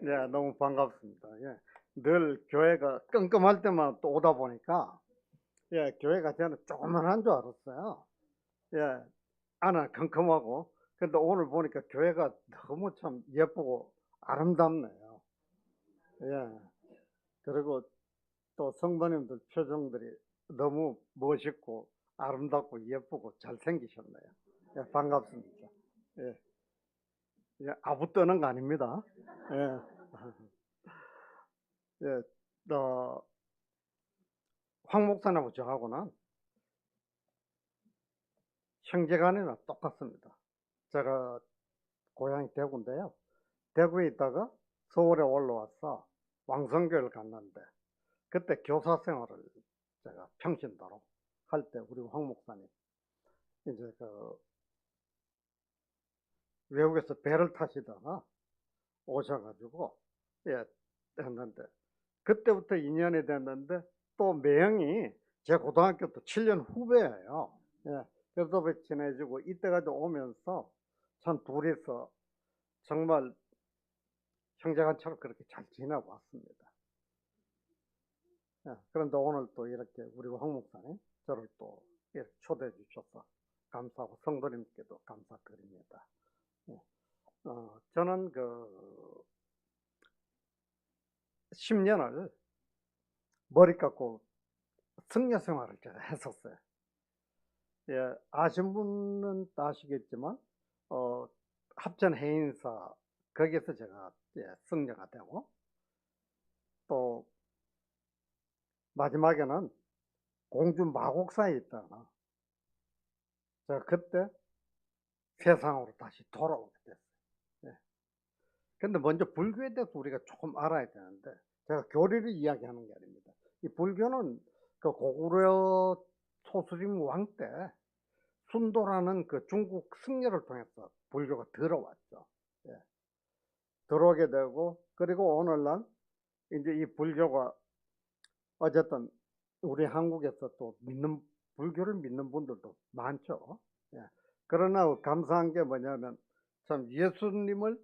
네, 너무 반갑습니다. 예. 늘 교회가 끔끔할 때만 또 오다 보니까, 예, 교회가 저는 조그만한 줄 알았어요. 예, 안은 컴컴하고. 근데 오늘 보니까 교회가 너무 참 예쁘고 아름답네요. 예. 그리고 또 성도님들 표정들이 너무 멋있고 아름답고 예쁘고 잘생기셨네요. 예, 반갑습니다. 예, 예, 아부 떠는 거 아닙니다. 예, 예, 황 목사님하고 저하고는 형제간에는 똑같습니다. 제가 고향이 대구인데요. 대구에 있다가 서울에 올라와서 왕성교회를 갔는데 그때 교사 생활을 제가 평신도로 할 때 우리 황 목사님 이제 그 외국에서 배를 타시다가 오셔가지고 예 했는데 그때부터 인연이 됐는데 또 매형이 제 고등학교 또 7년 후배예요. 예, 그래서 친해지고 이때까지 오면서 참 둘이서 정말 형제간처럼 그렇게 잘 지내고 왔습니다. 예, 그런데 오늘 또 이렇게 우리 황 목사님 저를 또 이렇게 초대해 주셔서 감사하고 성도님께도 감사드립니다. 예, 저는 그 10년을 머리 깎고 승려 생활을 제가 했었어요. 예, 아신 분은 아시겠지만 합천 해인사 거기에서 제가 예, 승려가 되고 또 마지막에는 공주 마곡사에 있다가 제가 그때 세상으로 다시 돌아오게 됐어요. 예. 근데 먼저 불교에 대해서 우리가 조금 알아야 되는데 제가 교리를 이야기하는 게 아닙니다. 이 불교는 그 고구려 소수림 왕 때 순도라는 그 중국 승려를 통해서 불교가 들어왔죠. 예. 들어오게 되고 그리고 오늘날 이제 이 불교가 어쨌든 우리 한국에서 또 믿는 불교를 믿는 분들도 많죠. 예. 그러나 감사한 게 뭐냐면 참 예수님을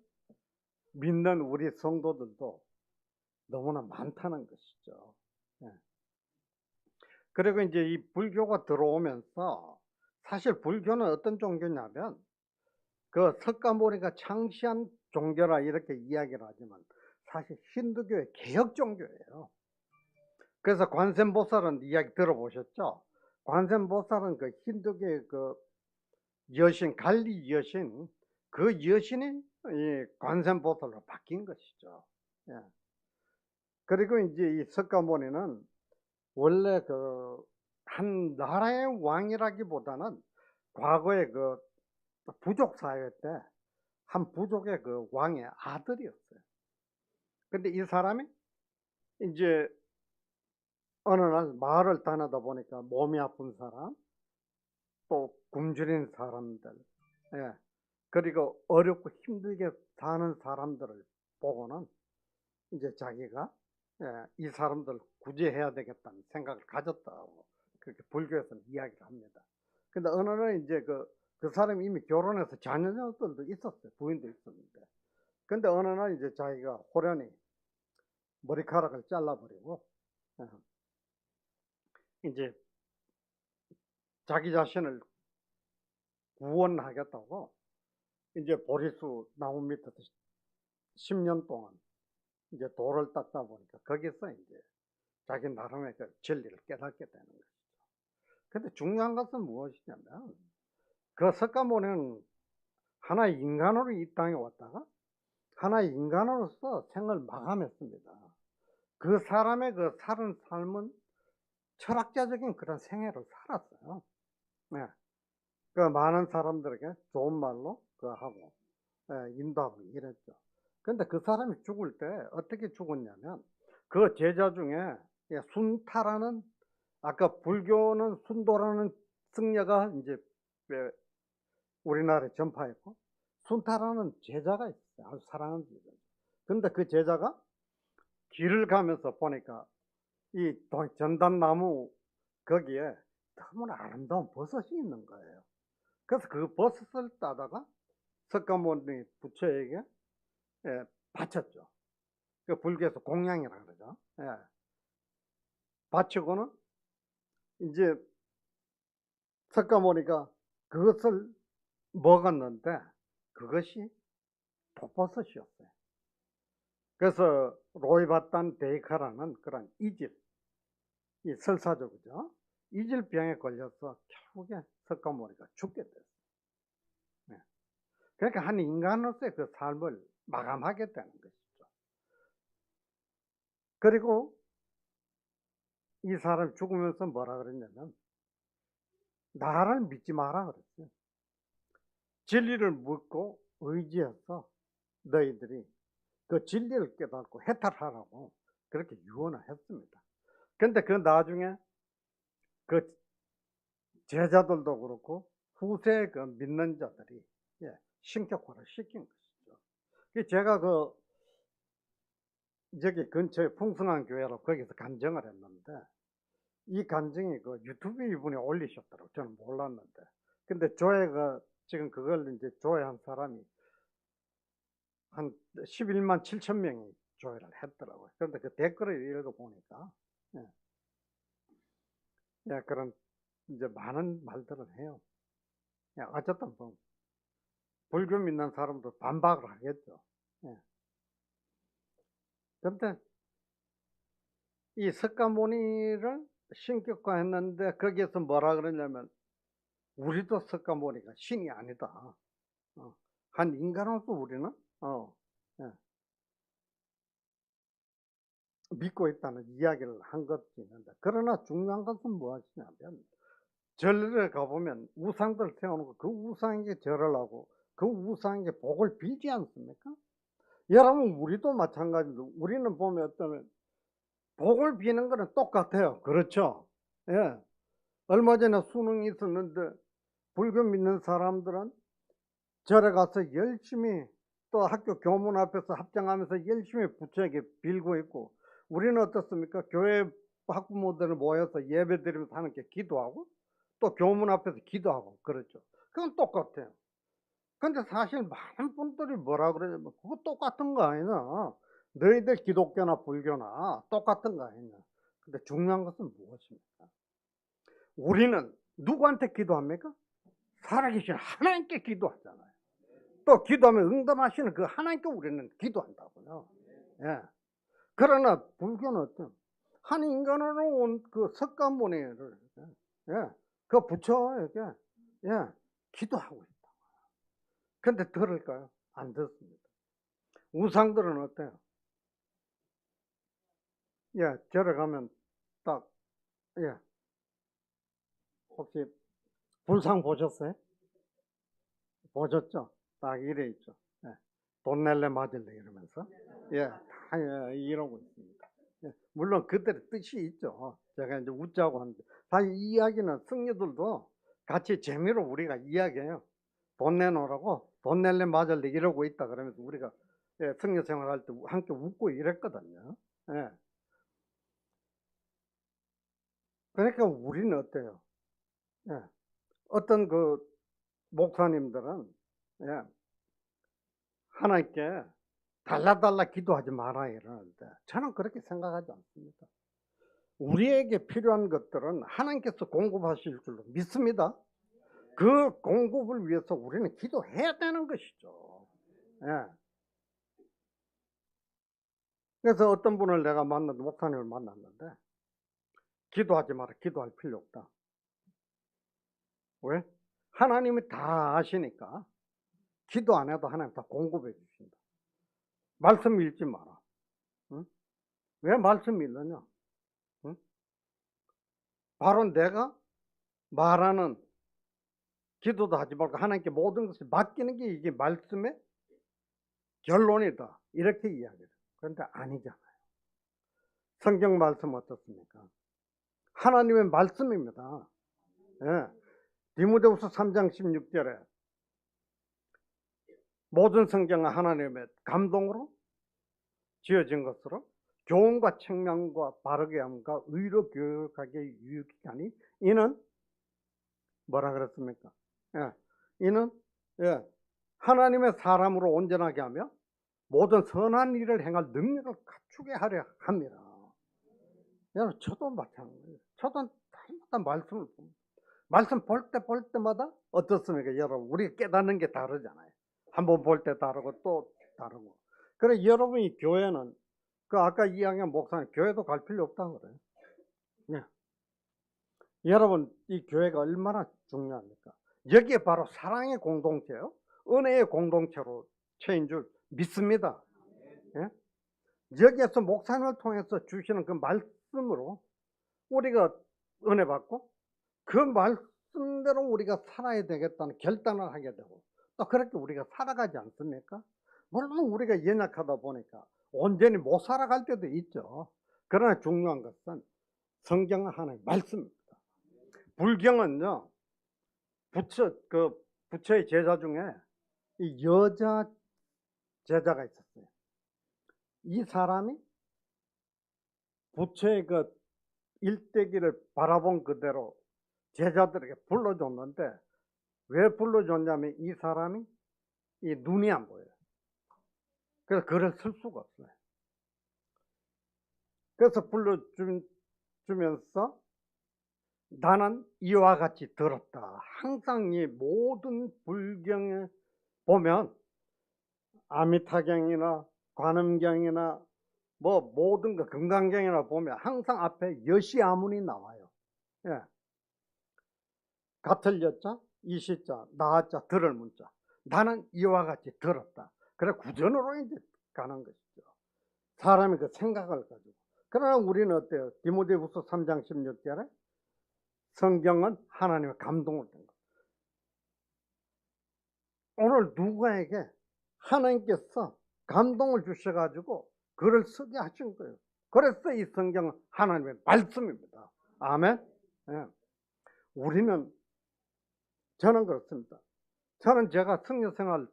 믿는 우리 성도들도 너무나 많다는 것이죠. 예. 그리고 이제 이 불교가 들어오면서 사실 불교는 어떤 종교냐면 그 석가모니가 창시한 종교라 이렇게 이야기를 하지만 사실 힌두교의 개혁 종교예요. 그래서 관세음보살은 이야기 들어보셨죠? 관세음보살은 그 힌두교의 그 여신 갈리 여신 그 여신이 이 관세음보살로 바뀐 것이죠. 예. 그리고 이제 이 석가모니는 원래 그 한 나라의 왕이라기보다는 과거에 그 부족 사회 때 한 부족의 그 왕의 아들이었어요. 근데 이 사람이 이제 어느 날 마을을 다니다 보니까 몸이 아픈 사람, 또 굶주린 사람들, 예, 그리고 어렵고 힘들게 사는 사람들을 보고는 이제 자기가 예, 이 사람들 구제해야 되겠다는 생각을 가졌다고 그렇게 불교에서는 이야기를 합니다. 근데 어느 날 이제 그 사람이 이미 결혼해서 자녀들도 있었어요. 부인도 있었는데. 근데 어느 날 이제 자기가 호련히 머리카락을 잘라버리고 예, 이제 자기 자신을 구원하겠다고 이제 보리수 나무 밑에서 10년 동안 이제 돌을 닦다 보니까 거기서 이제 자기 나름의 그 진리를 깨닫게 되는 거죠. 근데 중요한 것은 무엇이냐면 그 석가모니는 하나의 인간으로 이 땅에 왔다가 하나의 인간으로서 생을 마감했습니다. 그 사람의 그 사는 삶은 철학자적인 그런 생애를 살았어요. 네. 그 많은 사람들에게 좋은 말로 그 하고 예, 인도하고 이랬죠. 근데 그 사람이 죽을 때 어떻게 죽었냐면 그 제자 중에 예, 순타라는 아까 불교는 순도라는 승려가 이제 예, 우리나라에 전파했고 순타라는 제자가 있어요. 아주 사랑하는 제자. 근데 그 제자가 길을 가면서 보니까 이 전단나무 거기에 너무나 아름다운 버섯이 있는 거예요. 그래서 그 버섯을 따다가 석가모니 부처에게 예, 바쳤죠. 그 불교에서 공양이라 그러죠. 예. 바치고는 이제 석가모니가 그것을 먹었는데 그것이 독버섯이었어요. 그래서 로이바탄 데이카라는 그런 이질, 이 설사죠, 그죠? 이질병에 걸려서 결국에 석가모니가 죽게 됐어요. 네. 그러니까 한 인간으로서의 그 삶을 마감하게 되는 것이죠. 그리고 이 사람이 죽으면서 뭐라 그랬냐면, 나를 믿지 마라 그랬어요. 진리를 묻고 의지해서 너희들이 그 진리를 깨닫고 해탈하라고 그렇게 유언을 했습니다. 근데 그 나중에 그 제자들도 그렇고 후세 그 믿는 자들이 신격화를 시킨 것이죠. 제가 그 저기 근처에 풍성한 교회로 거기서 간증을 했는데 이 간증이 그 유튜브 이분이 올리셨더라고요. 저는 몰랐는데. 근데 조회가 지금 그걸 이제 조회한 사람이 한 11만 7천 명이 조회를 했더라고요. 그런데 그 댓글을 읽어보니까 그런 이제 많은 말들을 해요. 어쨌든 뭐 불교 믿는 사람도 반박을 하겠죠. 그런데 이 석가모니를 신격화했는데 거기에서 뭐라 그러냐면 우리도 석가모니가 신이 아니다. 한 인간으로서 우리는 믿고 있다는 이야기를 한 것도 있는데, 그러나 중요한 것은 무엇이냐면 절에 가보면 우상들 세워놓고 그 우상에게 절을 하고 그 우상에게 복을 빌지 않습니까? 여러분 우리도 마찬가지로 우리는 보면 어떤 복을 비는 거는 똑같아요. 그렇죠? 예. 얼마 전에 수능이 있었는데 불교 믿는 사람들은 절에 가서 열심히 또 학교 교문 앞에서 합장하면서 열심히 부처에게 빌고 있고, 우리는 어떻습니까? 교회 학부모들을 모여서 예배 드리면서 하나님께 기도하고 또 교문 앞에서 기도하고 그렇죠. 그건 똑같아요. 근데 사실 많은 분들이 뭐라 그러냐면 그거 똑같은 거 아니냐, 너희들 기독교나 불교나 똑같은 거 아니냐. 근데 중요한 것은 무엇입니까? 우리는 누구한테 기도합니까? 살아계신 하나님께 기도하잖아요. 또 기도하면 응답하시는 그 하나님께 우리는 기도한다고요. 예. 그러나 불교는 어떤 한 인간으로 온 그 석가모니를 그 부처에게 기도하고 있다. 근데 들을까요? 안 듣습니다. 우상들은 어때요? 절에 가면 딱 혹시 불상 보셨어요? 보셨죠? 딱 이래 있죠. 돈 낼래 맞을래 이러면서 다 이러고 있습니다. 물론 그들의 뜻이 있죠. 제가 이제 웃자고 하는데 사실 이 이야기는 승려들도 같이 재미로 우리가 이야기해요. 돈 내놓으라고, 돈 낼래 맞을래 이러고 있다 그러면서 우리가 승려 생활할 때 함께 웃고 이랬거든요. 그러니까 우리는 어때요? 어떤 그 목사님들은 하나님께 달라달라 기도하지 마라 이러는데 저는 그렇게 생각하지 않습니다. 우리에게 필요한 것들은 하나님께서 공급하실 줄로 믿습니다. 그 공급을 위해서 우리는 기도해야 되는 것이죠. 그래서 어떤 분을 내가 만났는데, 목사님을 만났는데 기도하지 마라, 기도할 필요 없다. 왜? 하나님이 다 아시니까 기도 안 해도 하나님 다 공급해 주신다. 말씀 읽지 마라. 응? 왜 말씀 읽느냐? 응? 바로 내가 말하는 기도도 하지 말고 하나님께 모든 것을 맡기는 게 이게 말씀의 결론이다. 이렇게 이야기해요. 그런데 아니잖아요. 성경 말씀 어떻습니까? 하나님의 말씀입니다. 디모데후서 3장 16절에 모든 성경은 하나님의 감동으로 지어진 것으로 교훈과 책망과 바르게 함과 의로 교육하게 유익하니 이는 뭐라 그랬습니까? 이는 하나님의 사람으로 온전하게 하며 모든 선한 일을 행할 능력을 갖추게 하려 합니다. 여러분, 저도 마찬가지예요. 저도 달마다 말씀을 봅니다. 말씀 볼 때마다 어떻습니까? 여러분, 우리가 깨닫는 게 다르잖아요. 한번 볼 때 다르고 또 다르고. 그래, 여러분이 교회는, 그 아까 이야기한 목사님, 교회도 갈 필요 없다고 그래요. 네. 여러분, 이 교회가 얼마나 중요합니까? 여기에 바로 사랑의 공동체요, 은혜의 공동체로 처인 줄 믿습니다. 예? 여기에서 목사님을 통해서 주시는 그 말씀으로 우리가 은혜 받고, 그 말씀대로 우리가 살아야 되겠다는 결단을 하게 되고, 또 그렇게 우리가 살아가지 않습니까? 물론 우리가 연약하다 보니까 온전히 못 살아갈 때도 있죠. 그러나 중요한 것은 성경은 하나의 말씀입니다. 불경은요, 부처의 제자 중에 이 여자 제자가 있었어요. 이 사람이 부처의 그 일대기를 바라본 그대로 제자들에게 불러줬는데, 왜 불러줬냐면 이 사람이 이 눈이 안 보여요. 그래서 글을 쓸 수가 없어요. 그래서 불러주면서 나는 이와 같이 들었다. 항상 이 모든 불경에 보면 아미타경이나 관음경이나 뭐 모든 거 금강경이나 보면 항상 앞에 여시아문이 나와요. 예. 같을 여자, 이시자, 나자, 들을 문자. 나는 이와 같이 들었다. 그래, 구전으로 이제 가는 것이죠. 사람이 그 생각을 가지고. 그러나 우리는 어때요? 디모데후서 3장 16절에 성경은 하나님의 감동을 준 것. 오늘 누구에게 하나님께서 감동을 주셔가지고 글을 쓰게 하신 거예요. 그래서 이 성경은 하나님의 말씀입니다. 아멘. 예. 저는 그렇습니다. 저는 제가 성교 생활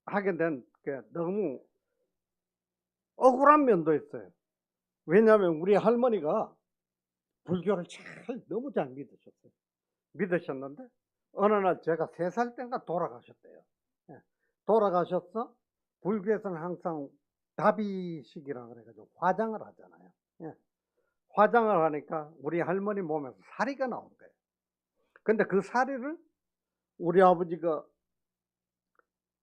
하게 된 게 너무 억울한 면도 있어요. 왜냐하면 우리 할머니가 불교를 너무 잘 믿으셨는데 어느 날 제가 3살 때인가 돌아가셨대요. 예. 돌아가셔서 불교에서는 항상 다비식이라 그래가지고 화장을 하잖아요. 예. 화장을 하니까 우리 할머니 몸에서 사리가 나온 거예요. 근데 그 사리를 우리 아버지가,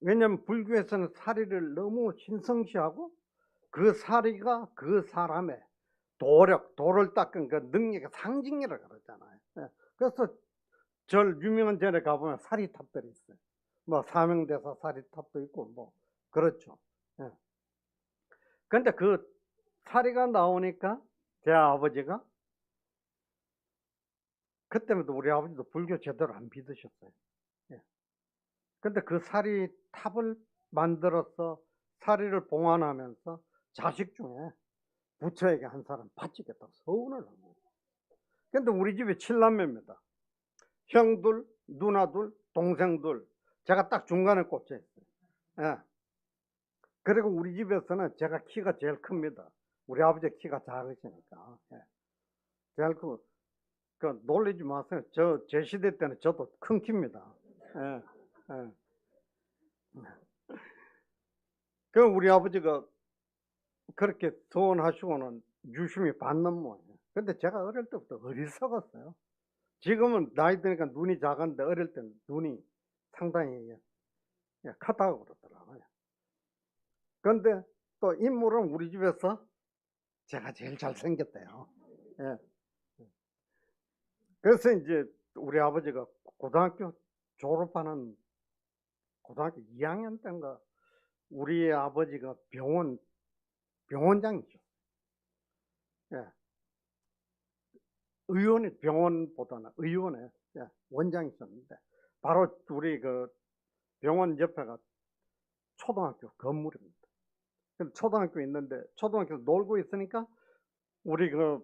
왜냐면 불교에서는 사리를 너무 신성시하고 그 사리가 그 사람의 돌을 닦은 그 능력의 상징이라 그러잖아요. 예. 그래서 유명한 절에 가보면 사리탑들이 있어요. 뭐 사명대사 사리탑도 있고 뭐 그렇죠. 예. 근데 그 사리가 나오니까 제 아버지가, 그때부터 우리 아버지도 불교 제대로 안 믿으셨어요. 예. 근데 그 사리탑을 만들어서 사리를 봉안하면서 자식 중에 부처에게 한 사람 바치겠다고 서운을 한 거예요. 근데 우리 집에 7남매입니다. 형들, 누나들, 동생들, 제가 딱 중간에 꽂혀 있어요. 예. 그리고 우리 집에서는 제가 키가 제일 큽니다. 우리 아버지 키가 작으시니까. 예. 제일 크고, 놀리지 마세요. 제 시대 때는 저도 큰 키입니다. 예. 예. 우리 아버지가 그렇게 서운하시고는 유심히 받는 모양이에요. 근데 제가 어릴 때부터 어리석었어요. 지금은 나이 드니까 눈이 작은데 어릴 때는 눈이 상당히 크다고 그러더라고요. 그런데 또 인물은 우리 집에서 제가 제일 잘생겼대요. 예. 그래서 이제 우리 아버지가 고등학교 졸업하는 고등학교 2학년 때인가 우리 아버지가 병원장이죠. 예. 병원보다는 의원에 원장이셨는데, 바로 우리 그 병원 옆에가 초등학교 건물입니다. 근데 초등학교 있는데 초등학교 놀고 있으니까 우리 그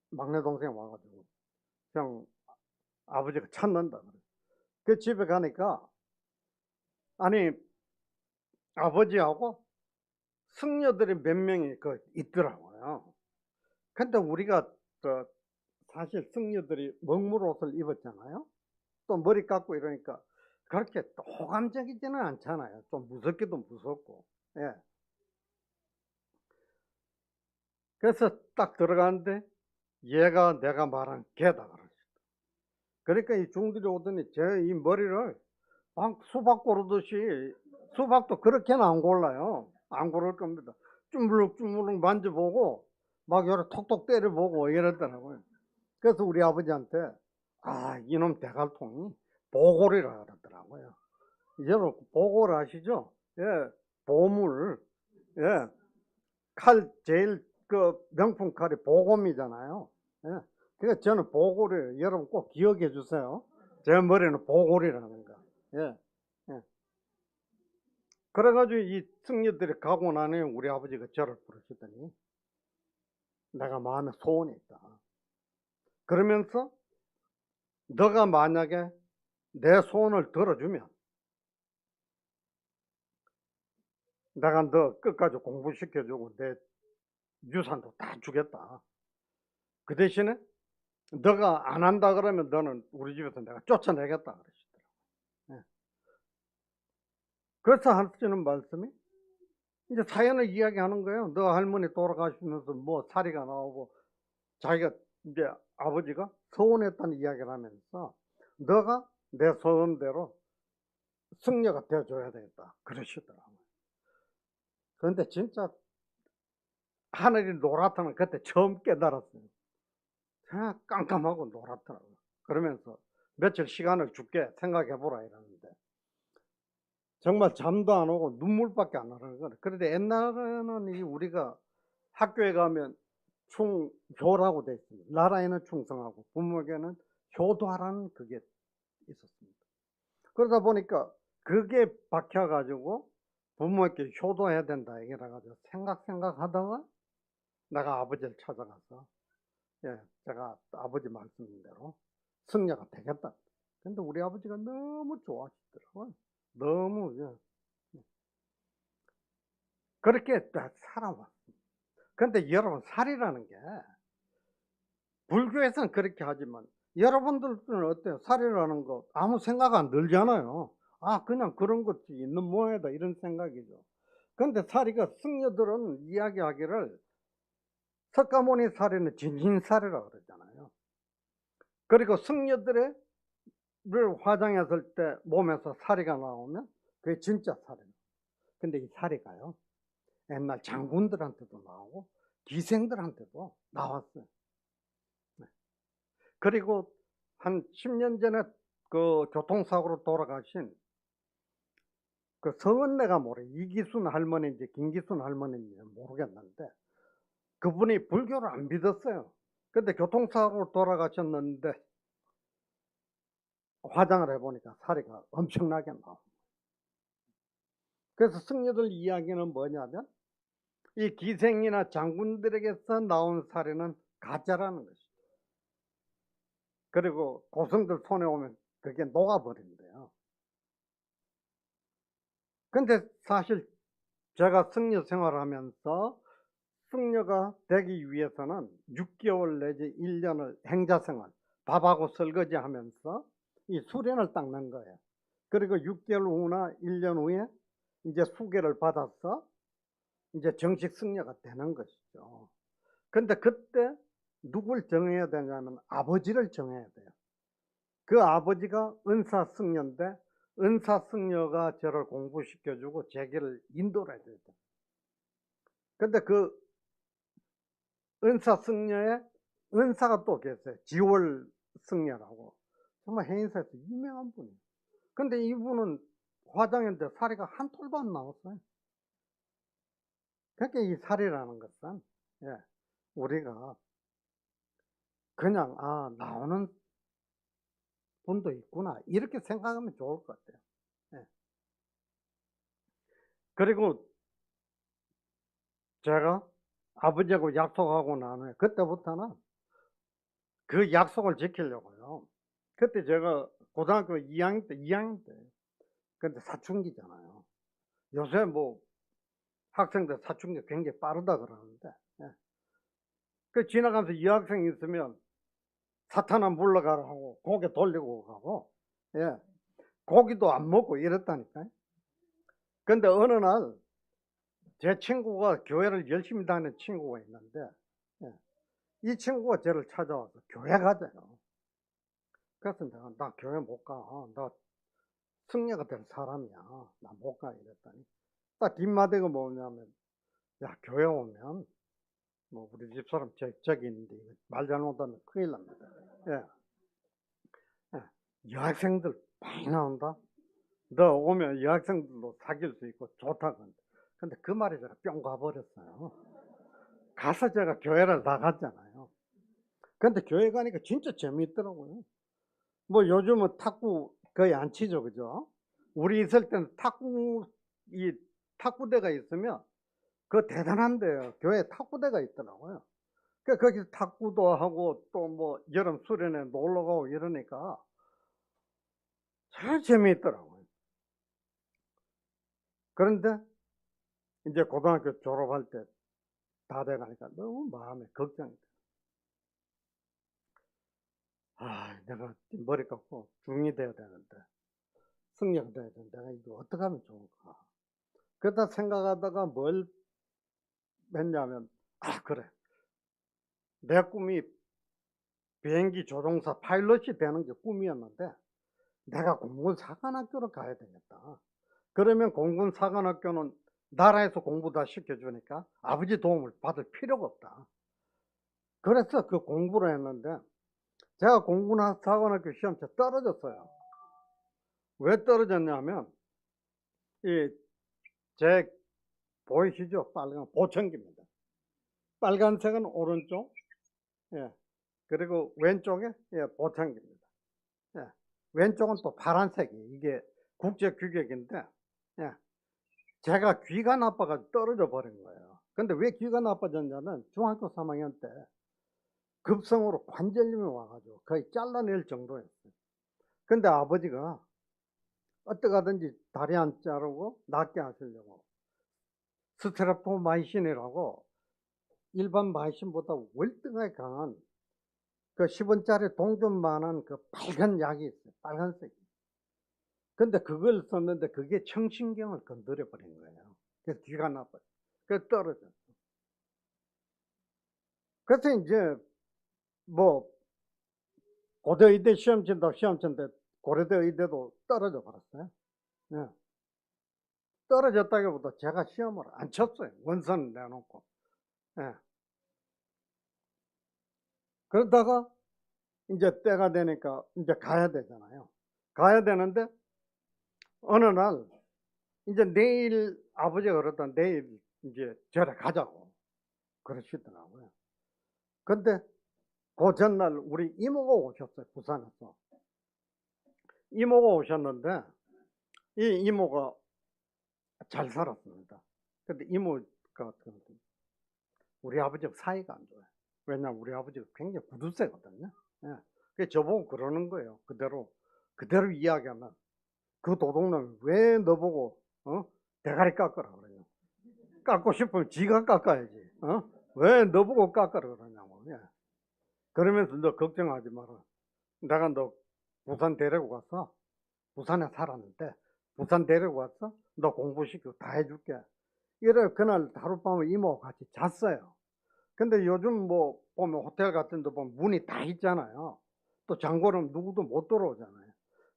막내 동생이 와가지고 그냥 아버지가 찾는다 그래. 그 집에 가니까 아니 아버지하고 승려들이 몇 명이 있더라고요. 근데 우리가 사실 승려들이 먹물 옷을 입었잖아요. 또 머리 깎고 이러니까 그렇게 또 호감적이지는 않잖아요. 좀 무섭기도 무섭고. 예. 그래서 딱 들어가는데 얘가 내가 말한 개다 그러죠. 그러니까 이 중들이 오더니 제 이 머리를 막 수박 고르듯이, 수박도 그렇게는 안 골라요. 안 고를 겁니다. 주물럭주물럭 만져보고 막 여러 톡톡 때려보고 이러더라고요. 그래서 우리 아버지한테 아 이놈 대갈통이 보골이라 그러더라고요. 여러분 보골 아시죠? 예, 보물. 예, 칼 제일 그 명품 칼이 보검이잖아요. 예, 그러니까 저는 보골이에요. 여러분 꼭 기억해 주세요. 제 머리는 보골이라는 거. 예, 예. 그래가지고 이 승려들이 가고 나니 우리 아버지가 저를 부르시더니 내가 마음에 소원이 있다. 그러면서 너가 만약에 내 소원을 들어주면 내가 너 끝까지 공부시켜주고 내 유산도 다 주겠다. 그 대신에 너가 안 한다 그러면 너는 우리 집에서 내가 쫓아내겠다 그러시더라고요. 예. 그래서 하시는 말씀이 이제 사연을 이야기하는 거예요. 너 할머니 돌아가시면서 뭐 사리가 나오고 자기가 이제 아버지가 서운했다는 이야기를 하면서 너가 내 소원대로 승려가 되어줘야 되겠다 그러시더라고요. 그런데 진짜 하늘이 노랗다는 그때 처음 깨달았어요. 그냥 깜깜하고 노랗더라고요. 그러면서 며칠 시간을 줄게 생각해보라 이러는데 정말 잠도 안 오고 눈물밖에 안 나는 거예요. 그런데 옛날에는 이 우리가 학교에 가면 충효라고 돼 있습니다. 나라에는 충성하고 부모에게는 효도하라는 그게 있었습니다. 그러다 보니까 그게 박혀가지고 부모에게 효도해야 된다 이래가지고 생각하다가 내가 아버지를 찾아가서 예, 제가 아버지 말씀대로 승려가 되겠다. 근데 우리 아버지가 너무 좋아하시더라고요. 너무 예. 그렇게 살아왔습니다. 근데 여러분 살이라는 게 불교에서는 그렇게 하지만 여러분들은 어때요? 살이라는 거 아무 생각 안 들잖아요. 아 그냥 그런 것이 있는 모양이다 이런 생각이죠. 근데 사리가 승려들은 이야기하기를 석가모니 사리는 진신사리라 그러잖아요. 그리고 승려들을 화장했을 때 몸에서 사리가 나오면 그게 진짜 사리예요. 근데 이 사리가요 옛날 장군들한테도 나오고 기생들한테도 나왔어요. 그리고 한 10년 전에 그 교통사고로 돌아가신 그 성은 내가 모르 이기순 할머니인지 김기순 할머니인지 모르겠는데 그분이 불교를 안 믿었어요. 근데 교통사고로 돌아가셨는데 화장을 해보니까 사리가 엄청나게 나와요. 그래서 승려들 이야기는 뭐냐면 이 기생이나 장군들에게서 나온 사리는 가짜라는 것이죠. 그리고 고승들 손에 오면 그게 녹아버린대요. 근데 사실 제가 승려 생활을 하면서 승려가 되기 위해서는 6개월 내지 1년을 행자생활, 밥하고 설거지 하면서 이 수련을 닦는 거예요. 그리고 6개월 후나 1년 후에 이제 수계를 받아서 이제 정식 승려가 되는 것이죠. 근데 그때 누굴 정해야 되냐면 아버지를 정해야 돼요. 그 아버지가 은사승려인데 은사승려가 저를 공부시켜주고 제 길을 인도를 해줘야 돼요. 근데 그 은사승려에 은사가 또 계세요. 지월승려라고. 정말 해인사에서 유명한 분이에요. 근데 이분은 화장했는데 사리가 한 톨도 안 나왔어요. 그러니까 이 사리라는 것은 예, 우리가 그냥 아 나오는 분도 있구나 이렇게 생각하면 좋을 것 같아요. 예. 그리고 제가 아버지하고 약속하고 나면 그때부터는 그 약속을 지키려고요. 그때 제가 고등학교 2학년 때 근데 사춘기잖아요. 요새 뭐 학생들 사춘기 굉장히 빠르다 그러는데 예. 그 지나가면서 여학생이 있으면 사탄아 물러가라 하고 고개 돌리고 가고 예. 고기도 안 먹고 이랬다니까요. 근데 어느 날 제 친구가 교회를 열심히 다니는 친구가 있는데, 예, 이 친구가 저를 찾아와서 교회 가자요. 그래서 내가 나 교회 못 가. 나 승려가 될 사람이야. 나 못 가. 이랬더니 딱 뒷마디가 뭐냐면, 야, 교회 오면 뭐 우리 집사람 저기 있는데 말 잘못하면 큰일 납니다. 예, 예. 여학생들 많이 나온다. 너 오면 여학생들도 사귈 수 있고 좋다고. 근데 그 말이 제가 뿅 가버렸어요. 가서 제가 교회를 나갔잖아요. 근데 교회 가니까 진짜 재미있더라고요. 뭐 요즘은 탁구 거의 안 치죠, 그죠? 우리 있을 때는 이 탁구대가 있으면 그거 대단한데요. 교회에 탁구대가 있더라고요. 그러니까 거기서 탁구도 하고 또 뭐 여름 수련회 놀러 가고 이러니까 참 재미있더라고요. 그런데 이제 고등학교 졸업할 때 다 돼가니까 너무 마음에 걱정이 돼. 내가 머리 깎고 중이 돼야 되는데, 승려가 돼야 되는데, 내가 이거 어떻게 하면 좋을까? 그러다 생각하다가 뭘 했냐면, 그래. 내 꿈이 비행기 조종사 파일럿이 되는 게 꿈이었는데, 내가 공군사관학교로 가야 되겠다. 그러면 공군사관학교는 나라에서 공부 다 시켜주니까 아버지 도움을 받을 필요가 없다. 그래서 그 공부를 했는데, 제가 공군사관학교 시험체 떨어졌어요. 왜 떨어졌냐면, 제 보이시죠? 빨간 보청기입니다. 빨간색은 오른쪽, 예. 그리고 왼쪽에 보청기입니다. 예. 왼쪽은 또 파란색이 이게 국제 규격인데, 예. 제가 귀가 나빠가지고 떨어져 버린 거예요. 근데 왜 귀가 나빠졌냐면 중학교 3학년 때 급성으로 관절염이 와가지고 거의 잘라낼 정도였어요. 근데 아버지가 어떻게 하든지 다리 안 자르고 낫게 하시려고 스테라토마이신이라고 일반 마이신보다 월등하게 강한 그 10원짜리 동전만한 그 빨간 약이 있어요. 빨간색. 근데 그걸 썼는데 그게 청신경을 건드려 버린 거예요. 그래서 귀가 나빠요. 그래서 떨어졌어. 그래서 이제 뭐 고대 의대 시험 친데 고려대 의대도 떨어져 버렸어요. 예. 떨어졌다기보다 제가 시험을 안 쳤어요. 원서는 내놓고. 예. 그러다가 이제 때가 되니까 이제 가야 되잖아요. 가야 되는데 어느 날 이제 내일 아버지가 그러다 내일 이제 절에 가자고 그러시더라고요. 근데 그 전날 우리 이모가 오셨어요. 부산에서. 이모가 오셨는데 이 이모가 잘 살았습니다. 근데 이모가 우리 아버지가 사이가 안 좋아요. 왜냐면 우리 아버지가 굉장히 구두쇠거든요. 예. 그래서 저보고 그러는 거예요. 그대로 이야기하면 그 도둑놈이 왜 너보고 대가리 깎으라 그러냐. 깎고 싶으면 지가 깎아야지. 왜 너보고 깎으라 그러냐고. 예. 그러면서 너 걱정하지 마라. 내가 너 부산 데리고 가서 부산에 살았는데 부산 데리고 가서 너 공부시키고 다 해줄게. 이래 그날 하룻밤을 이모가 같이 잤어요. 근데 요즘 뭐 보면 호텔 같은 데 보면 문이 다 있잖아요. 또 장고는 누구도 못 들어오잖아요.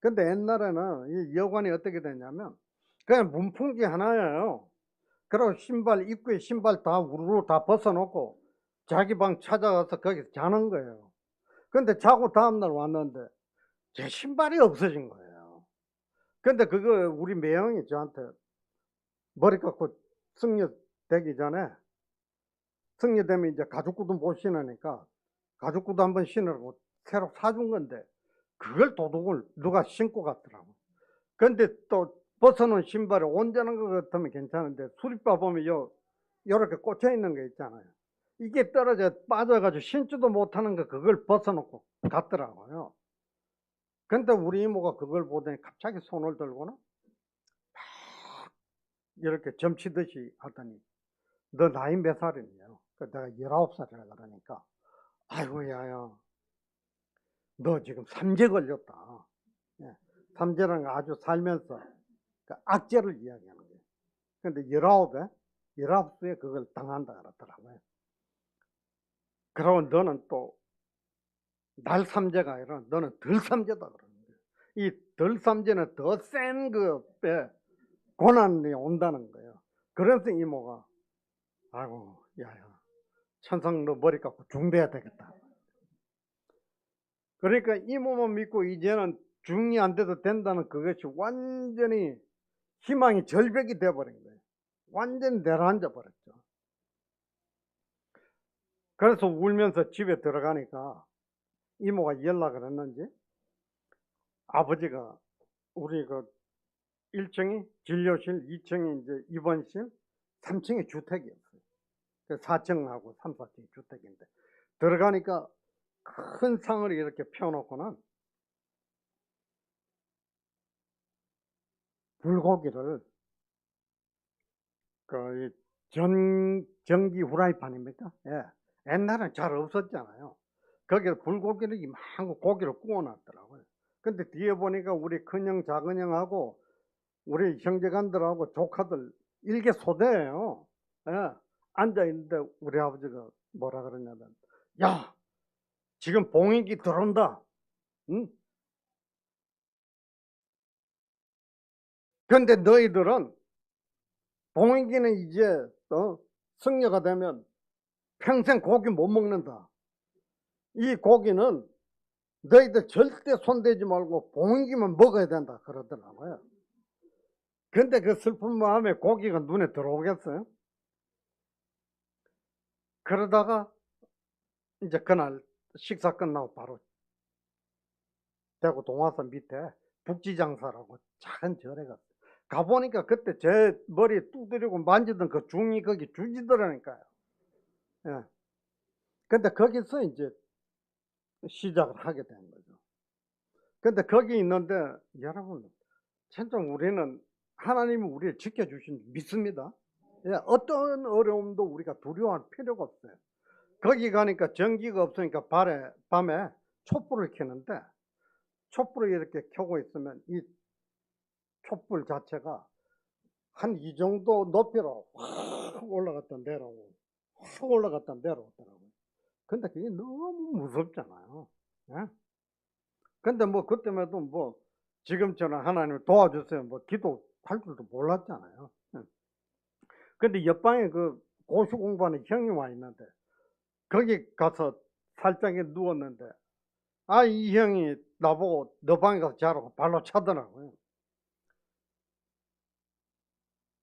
근데 옛날에는 이 여관이 어떻게 됐냐면 그냥 문풍지 하나예요. 그리고 입구에 신발 다 우르르 다 벗어놓고 자기 방 찾아가서 거기서 자는 거예요. 근데 자고 다음날 왔는데 제 신발이 없어진 거예요. 근데 그거 우리 매형이 저한테 머리 깎고 승려 되기 전에 승려되면 이제 가죽구두 못 신으니까 가죽구두 한번 신으라고 새로 사준 건데 그걸 도둑을 누가 신고 갔더라고. 근데 또 벗어놓은 신발에 온전한 것 같으면 괜찮은데 수리바 보면 요렇게 꽂혀 있는 게 있잖아요. 이게 떨어져 빠져가지고 신지도 못하는 거 그걸 벗어놓고 갔더라고요. 근데 우리 이모가 그걸 보더니 갑자기 손을 들고는 이렇게 점치듯이 하더니 너 나이 몇 살이냐? 내가 19살이라 그러니까 아이고 야야 너 지금 삼재 걸렸다. 예. 삼재는 아주 살면서 그 악재를 이야기하는 거예요. 근데 19수에 그걸 당한다 그러더라고요. 그러고 너는 또 날 삼재가 아니라 너는 덜 삼재다 그러는 거예요. 이 덜 삼재는 더 센 그에 고난이 온다는 거예요. 그래서 이모가 아이고 야야 천상 너 머리 깎고 중돼야 되겠다. 그러니까 이모만 믿고 이제는 중이 안 돼도 된다는 그것이 완전히 희망이 절벽이 되어버린 거예요. 완전히 내려앉아 버렸죠. 그래서 울면서 집에 들어가니까 이모가 연락을 했는지 아버지가 우리 그 1층이 진료실, 2층이 이제 입원실, 3층이 주택이었어요. 4층하고 3, 4층이 주택인데 들어가니까 큰 상을 이렇게 펴놓고는 불고기를 그 전기 후라이팬입니까? 예. 옛날엔 잘 없었잖아요. 거기에 불고기를 이만한 고기를 구워놨더라고요. 근데 뒤에 보니까 우리 큰형, 작은형하고 우리 형제간들하고 조카들 일개 소대예요. 예. 앉아있는데 우리 아버지가 뭐라 그러냐면 야 지금 봉인기 들어온다. 응? 근데 너희들은 봉인기는 이제 승려가 되면 평생 고기 못 먹는다. 이 고기는 너희들 절대 손대지 말고 봉인기만 먹어야 된다 그러더라고요. 근데 그 슬픈 마음에 고기가 눈에 들어오겠어요? 그러다가 이제 그날 식사 끝나고 바로 대구 동화산 밑에 북지장사라고 작은 절에 갔어요. 가보니까 그때 제 머리에 두드리고 만지던 그 중이 거기 주지더라니까요. 예. 근데 거기서 이제 시작을 하게 된 거죠. 근데 거기 있는데 여러분 참좀 우리는 하나님이 우리를 지켜주신 믿습니다. 예, 어떤 어려움도 우리가 두려워할 필요가 없어요. 거기 가니까 전기가 없으니까 밤에 촛불을 켜는데 촛불을 이렇게 켜고 있으면 이 촛불 자체가 한 이 정도 높이로 확 올라갔다 내려오고 확 올라갔다 내려오더라고요. 근데 그게 너무 무섭잖아요. 예? 근데 뭐 그때마도 뭐 지금처럼 하나님 도와주세요 뭐 기도할 줄도 몰랐잖아요. 예. 근데 옆방에 그 고시 공부하는 형이 와 있는데 거기 가서 살짝에 누웠는데 이 형이 나보고 너 방에 가서 자라고 발로 차더라고요.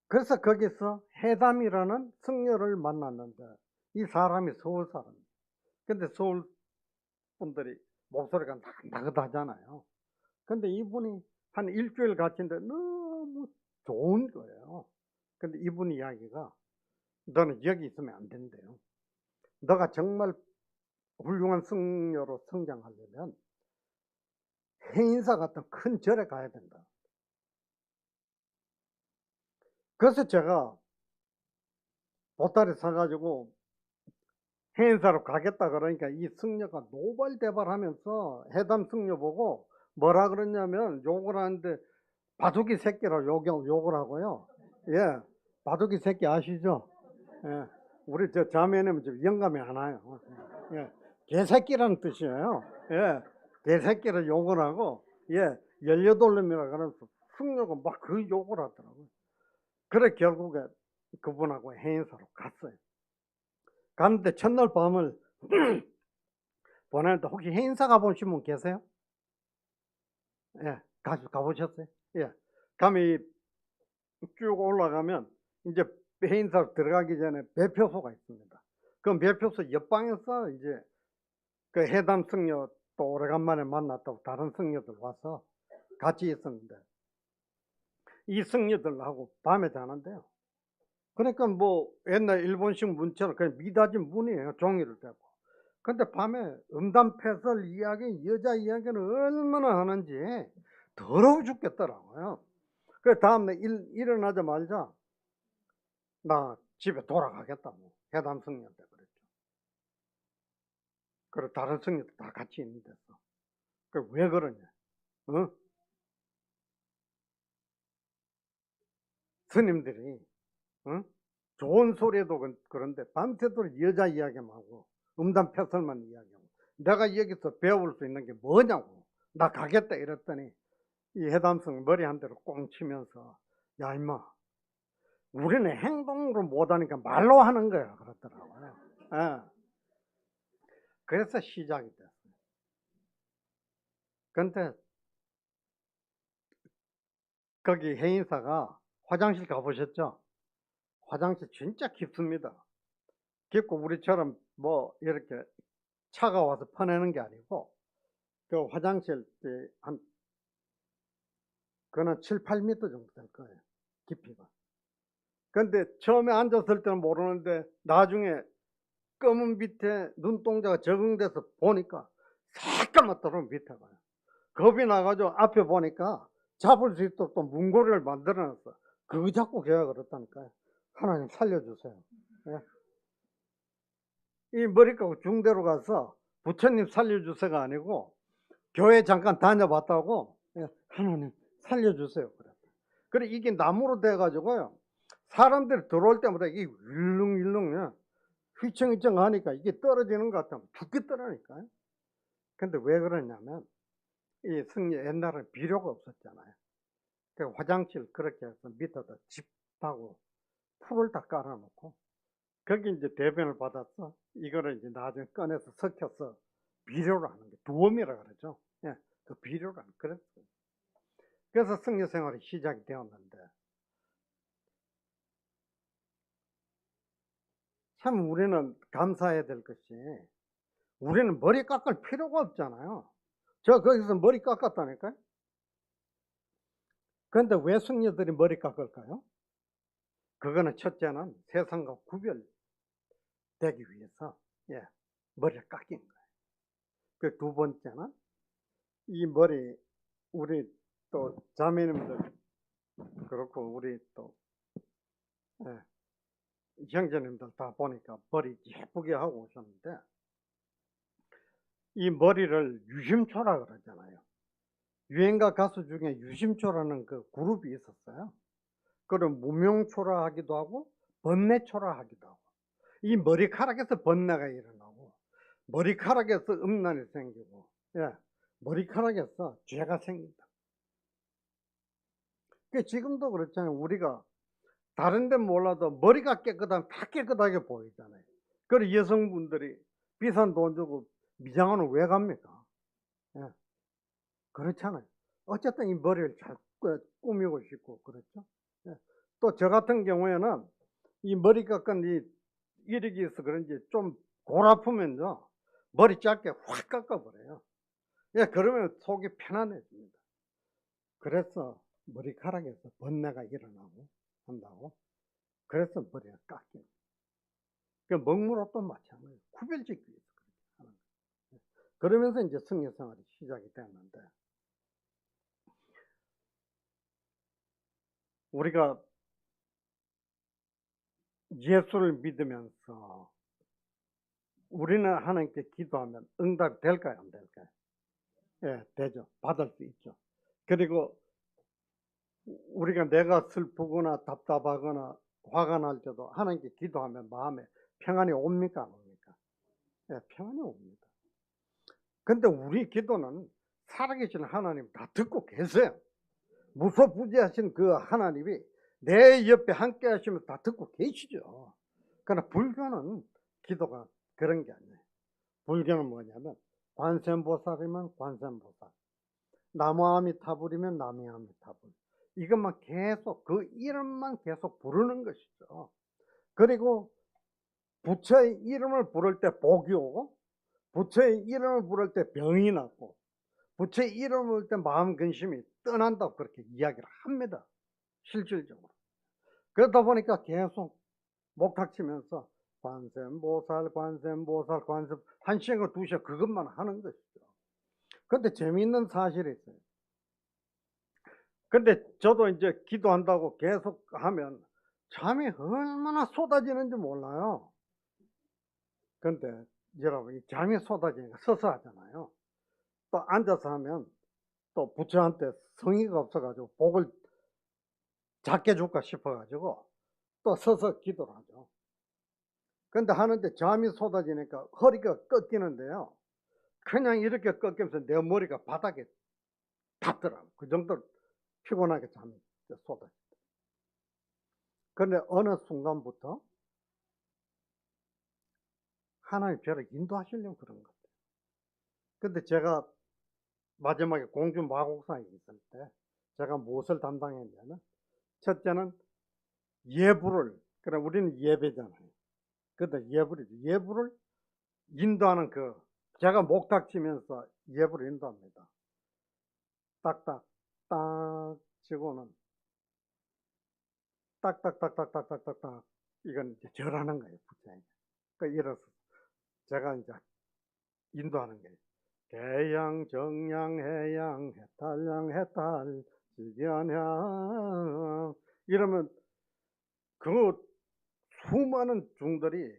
그래서 거기서 해담이라는 승려를 만났는데 이 사람이 서울 사람이에요. 근데 서울 분들이 목소리가 나긋나긋하잖아요. 근데 이분이 한 일주일 갇힌데 너무 좋은 거예요. 근데 이분 이야기가 너는 여기 있으면 안 된대요. 너가 정말 훌륭한 승려로 성장하려면 해인사 같은 큰 절에 가야 된다. 그래서 제가 보따리 사가지고 해인사로 가겠다 그러니까 이 승려가 노발대발하면서 해담 승려 보고 뭐라 그러냐면 욕을 하는데 바둑이 새끼라고 욕을 하고요. 예, 바둑이 새끼 아시죠? 예, 우리 저 자매는 좀 영감이 안 와요. 예, 개새끼라는 뜻이에요. 예, 개새끼를 욕을 하고 예, 18놈이라 그러면서 승려가 막 그 욕을 하더라고요. 그래 결국에 그분하고 해인사로 갔어요. 갔는데 첫날 밤을 보내는데 혹시 해인사 가보신 분 계세요? 예, 가보셨어요? 예. 가면 쭉 올라가면 이제 해인사 들어가기 전에 배표소가 있습니다. 그 배표소 옆방에서 이제 그 해담 승려 또 오래간만에 만났다고 다른 승려들 와서 같이 있었는데 이 승려들하고 밤에 자는데요. 그러니까 뭐 옛날 일본식 문처럼 그냥 미닫인 문이에요. 종이를 대고. 근데 밤에 음담패설 이야기, 여자 이야기는 얼마나 하는지 더러워 죽겠더라고요. 그래서 다음날 일어나자마자 나 집에 돌아가겠다고 해담 승려한테 그랬죠. 그리고 다른 승려도 다 같이 있는 데서. 그 왜 그러냐? 어? 스님들이 응? 좋은 소리도 그런데 밤새도록 여자 이야기만 하고 음담패설만 이야기하고 내가 여기서 배울 수 있는 게 뭐냐고 나 가겠다 이랬더니 이 해담성 머리 한 대로 꽁 치면서 야 임마 우리는 행동으로 못하니까 말로 하는 거야 그러더라고요. 예. 그래서 시작이 됐어요. 근데 거기 해인사가 화장실 가보셨죠? 화장실 진짜 깊습니다. 깊고 우리처럼 뭐 이렇게 차가 와서 퍼내는 게 아니고 그 화장실 한 그는 7, 8m 정도 될 거예요. 깊이가. 근데 처음에 앉았을 때는 모르는데 나중에 검은 밑에 눈동자가 적응돼서 보니까 새까맣더라고 밑에 가요. 겁이 나가지고 앞에 보니까 잡을 수 있도록 또 문고리를 만들어놨어. 그거 잡고 걔가 그랬다니까요. 하나님 살려주세요. 예. 이 머리 깎고 중대로 가서 부처님 살려주세요가 아니고 교회 잠깐 다녀봤다고 예, 하나님 살려주세요. 그래 이게 나무로 돼가지고요. 사람들이 들어올 때마다 이게 윌렁윌렁 휘청휘청 하니까 이게 떨어지는 것 같으면 죽겠더라니까요. 근데 왜 그러냐면 이 승려 옛날에 비료가 없었잖아요. 그 화장실 그렇게 해서 밑에다 집하고 풀을 다 깔아놓고 거기 이제 대변을 받았어. 이거를 이제 나중에 꺼내서 섞여서 비료를 하는 게 두엄이라 그러죠. 예, 그 비료를 하는 그랬어요. 그래서 승려 생활이 시작이 되었는데 참 우리는 감사해야 될 것이 우리는 머리 깎을 필요가 없잖아요. 저 거기서 머리 깎았다니까요. 그런데 왜 승려들이 머리 깎을까요? 그거는 첫째는 세상과 구별되기 위해서 예, 머리를 깎인 거예요. 그 두 번째는 이 머리 우리 또 자매님들 그렇고 우리 또 예, 형제님들 다 보니까 머리 예쁘게 하고 오셨는데 이 머리를 유심초라 그러잖아요. 유행가 가수 중에 유심초라는 그 그룹이 있었어요. 그럼 무명초라 하기도 하고 번뇌초라 하기도 하고 이 머리카락에서 번뇌가 일어나고 머리카락에서 음란이 생기고 예, 머리카락에서 죄가 생긴다. 지금도 그렇잖아요. 우리가 다른 데는 몰라도 머리가 깨끗하면 다 깨끗하게 보이잖아요. 그리고 여성분들이 비싼 돈 주고 미장원은 왜 갑니까? 예, 그렇잖아요. 어쨌든 이 머리를 잘 꾸미고 싶고 그렇죠. 예. 또 저 같은 경우에는 이 머리 깎은 이 이력이 있어 그런지 좀 골 아프면요 머리 짧게 확 깎아버려요. 예, 그러면 속이 편안해집니다. 그래서 머리카락에서 번뇌가 일어나고 한다고. 그래서 머리가 깎여요. 그 먹물옷도 마찬가지예요. 구별짓기 위해서 그렇게 하는 거예요. 그러면서 이제 승려 생활이 시작이 됐는데 우리가 예수를 믿으면서 우리는 하나님께 기도하면 응답이 될까요? 안 될까요? 예, 되죠. 받을 수 있죠. 그리고 우리가 내가 슬프거나 답답하거나 화가 날 때도 하나님께 기도하면 마음에 평안이 옵니까? 안 옵니까? 예, 평안이 옵니다. 근데 우리 기도는 살아계신 하나님 다 듣고 계세요. 무소부지하신 그 하나님이 내 옆에 함께 하시면서 다 듣고 계시죠. 그러나 불교는 기도가 그런 게 아니에요. 불교는 뭐냐면 관세음보살이면 관세음보살, 나무아미타불이면 나무아미타불, 이것만 계속 그 이름만 계속 부르는 것이죠. 그리고 부처의 이름을 부를 때 복이 오고 부처의 이름을 부를 때 병이 났고 부처의 이름을 부를 때 마음 근심이 떠난다고 그렇게 이야기를 합니다. 실질적으로. 그러다 보니까 계속 목탁치면서 관세음보살 관세음보살 관세음 1시간과 2시간 그것만 하는 것이죠. 근데 재미있는 사실이 있어요. 근데 저도 이제 기도한다고 계속 하면 잠이 얼마나 쏟아지는지 몰라요. 근데 여러분 이 잠이 쏟아지니까 서서 하잖아요. 또 앉아서 하면 또 부처한테 성의가 없어가지고 복을 작게 줄까 싶어가지고 또 서서 기도를 하죠. 근데 하는데 잠이 쏟아지니까 허리가 꺾이는데요. 그냥 이렇게 꺾이면서 내 머리가 바닥에 닿더라고. 그 정도로 피곤하게 잠이 쏟아져. 근데 어느 순간부터 하나님 저를 인도하시려고 그런 것 같아요. 근데 제가 마지막에 공주 마곡상에 있을 때 제가 무엇을 담당했냐면, 첫째는 예불을, 그래 우리는 예배잖아요. 근데 예불을 인도하는 제가 목탁 치면서 예불을 인도합니다. 딱딱 딱 치고는 딱딱딱딱딱딱딱 이건 이제 절하는 거예요, 부처에게. 그러니까 이래서 제가 이제 인도하는 거예요. 대양 정양 해양 해탈양 해탈 지견양, 이러면 그 수많은 중들이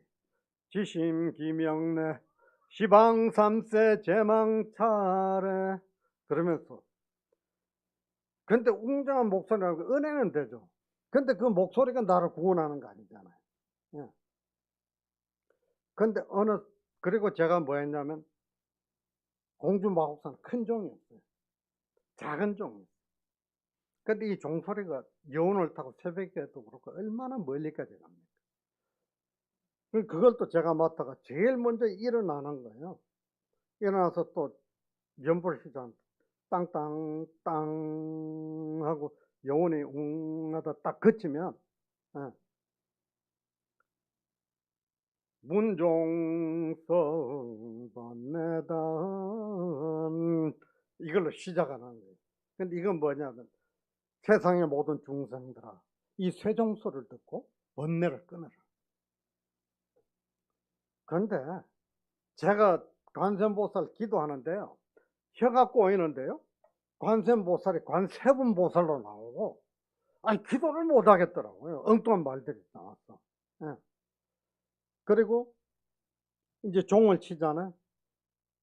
지심 기명래 시방 삼세 제망 차례 그러면서, 근데 웅장한 목소리라고 은혜는 되죠. 근데 그 목소리가 나를 구원하는 거 아니잖아요. 예. 근데 그리고 제가 뭐 했냐면, 공주 마곡산 큰 종이었어요. 작은 종이었어요. 근데 이 종소리가 여운을 타고 새벽에도 그렇고 얼마나 멀리까지 갑니까? 그걸 또 제가 맡아가 제일 먼저 일어나는 거예요. 일어나서 또 연불 시작, 땅땅 땅 하고 여운이 웅 하다 딱 그치면, 예, 문종성 번내단, 이걸로 시작하는 거예요. 근데 이건 뭐냐면, 세상의 모든 중생들아 이 쇠종소를 듣고 번뇌를 끊어라. 그런데 제가 관세음보살 기도하는데요, 혀가 꼬이는데요, 관세음보살이 관세음보살로 나오고, 아니 기도를 못 하겠더라고요. 엉뚱한 말들이 나왔어. 예. 그리고 이제 종을 치잖아요.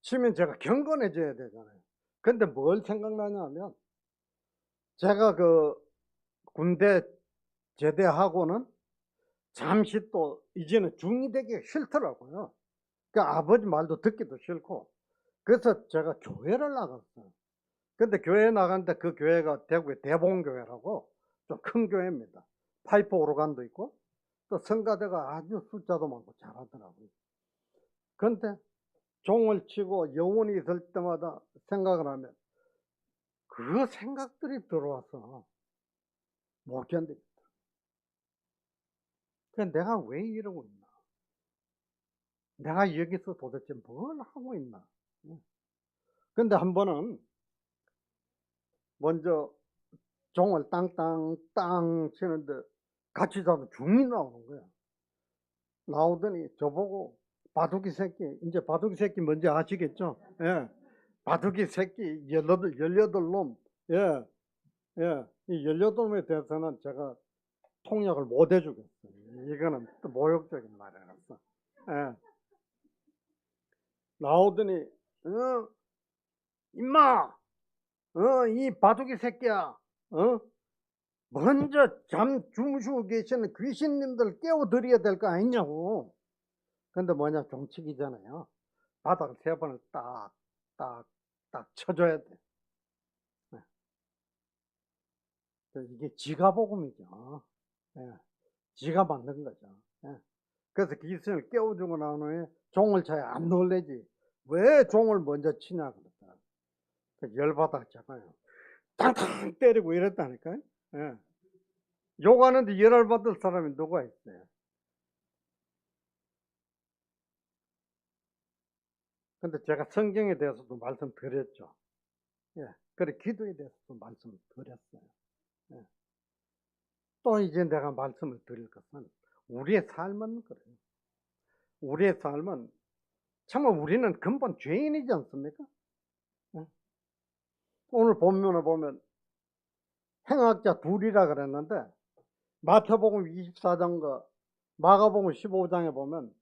치면 제가 경건해져야 되잖아요. 근데 뭘 생각나냐면, 제가 군대 제대하고는 잠시 또 이제는 중이 되기 싫더라고요. 그 아버지 말도 듣기도 싫고, 그래서 제가 교회를 나갔어요. 근데 교회 나갔는데 그 교회가 대구의 대봉교회라고 좀 큰 교회입니다. 파이프 오르간도 있고 또 성가대가 아주 숫자도 많고 잘하더라고요. 근데 종을 치고 영혼이 있을 때마다 생각을 하면 그 생각들이 들어와서 못 견디겠다. 그러니까 내가 왜 이러고 있나? 내가 여기서 도대체 뭘 하고 있나? 근데 한 번은 먼저 종을 땅땅땅 치는데 같이 자도 중이 나오는 거야. 나오더니 저보고 바둑이 새끼, 이제 바둑이 새끼 뭔지 아시겠죠? 예. 바둑이 새끼 18놈, 예, 예. 이 18놈에 대해서는 제가 통역을 못 해주겠어요. 이거는 또 모욕적인 말이라서. 예. 나오더니, 임마, 이 바둑이 새끼야, 먼저 주무시고 계시는 귀신님들 깨워드려야 될 거 아니냐고. 근데 뭐냐, 종치기잖아요. 바닥을 3번을 딱, 딱, 딱 쳐줘야 돼. 이게 지가복음이죠. 예. 지가 만든 거죠. 예. 그래서 귀신을 깨워주고 난 후에 종을 쳐야 안 놀래지. 왜 종을 먼저 치냐 그랬다. 열받았잖아요. 탕탕 때리고 이랬다니까요. 예. 욕하는데 열을 받을 사람이 누가 있어요? 근데 제가 성경에 대해서도 말씀드렸죠. 예. 그래, 기도에 대해서도 말씀을 드렸어요. 예. 또 이제 내가 말씀을 드릴 것은 우리의 삶은 그래요. 우리의 삶은 정말 우리는 근본 죄인이지 않습니까? 예. 오늘 본문을 보면 행악자 둘이라 그랬는데, 마태복음 24장과 마가복음 15장에 보면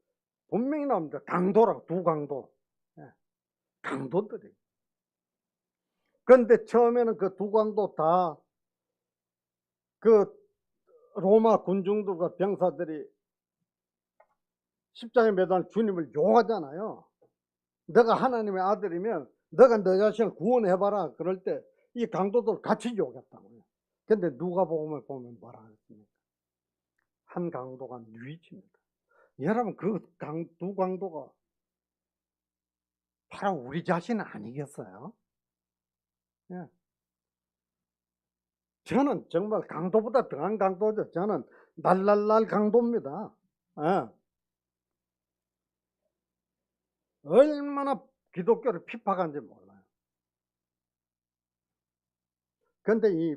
분명히 나옵니다. 강도라고, 두 강도. 예. 강도들이. 그런데 처음에는 그 두 강도 다 로마 군중들과 병사들이 십자가에 매달 주님을 욕하잖아요. 너가 하나님의 아들이면 너가 너 자신을 구원해봐라. 그럴 때 이 강도들 같이 욕했다고요. 근데 누가복음을 보면 뭐라 했습니까? 한 강도가 뉘우칩니다. 여러분 그 두 강도가 바로 우리 자신 아니겠어요? 예. 저는 정말 강도보다 더한 강도죠. 저는 날랄날 강도입니다. 예. 얼마나 기독교를 핍박한지 몰라요. 근데 이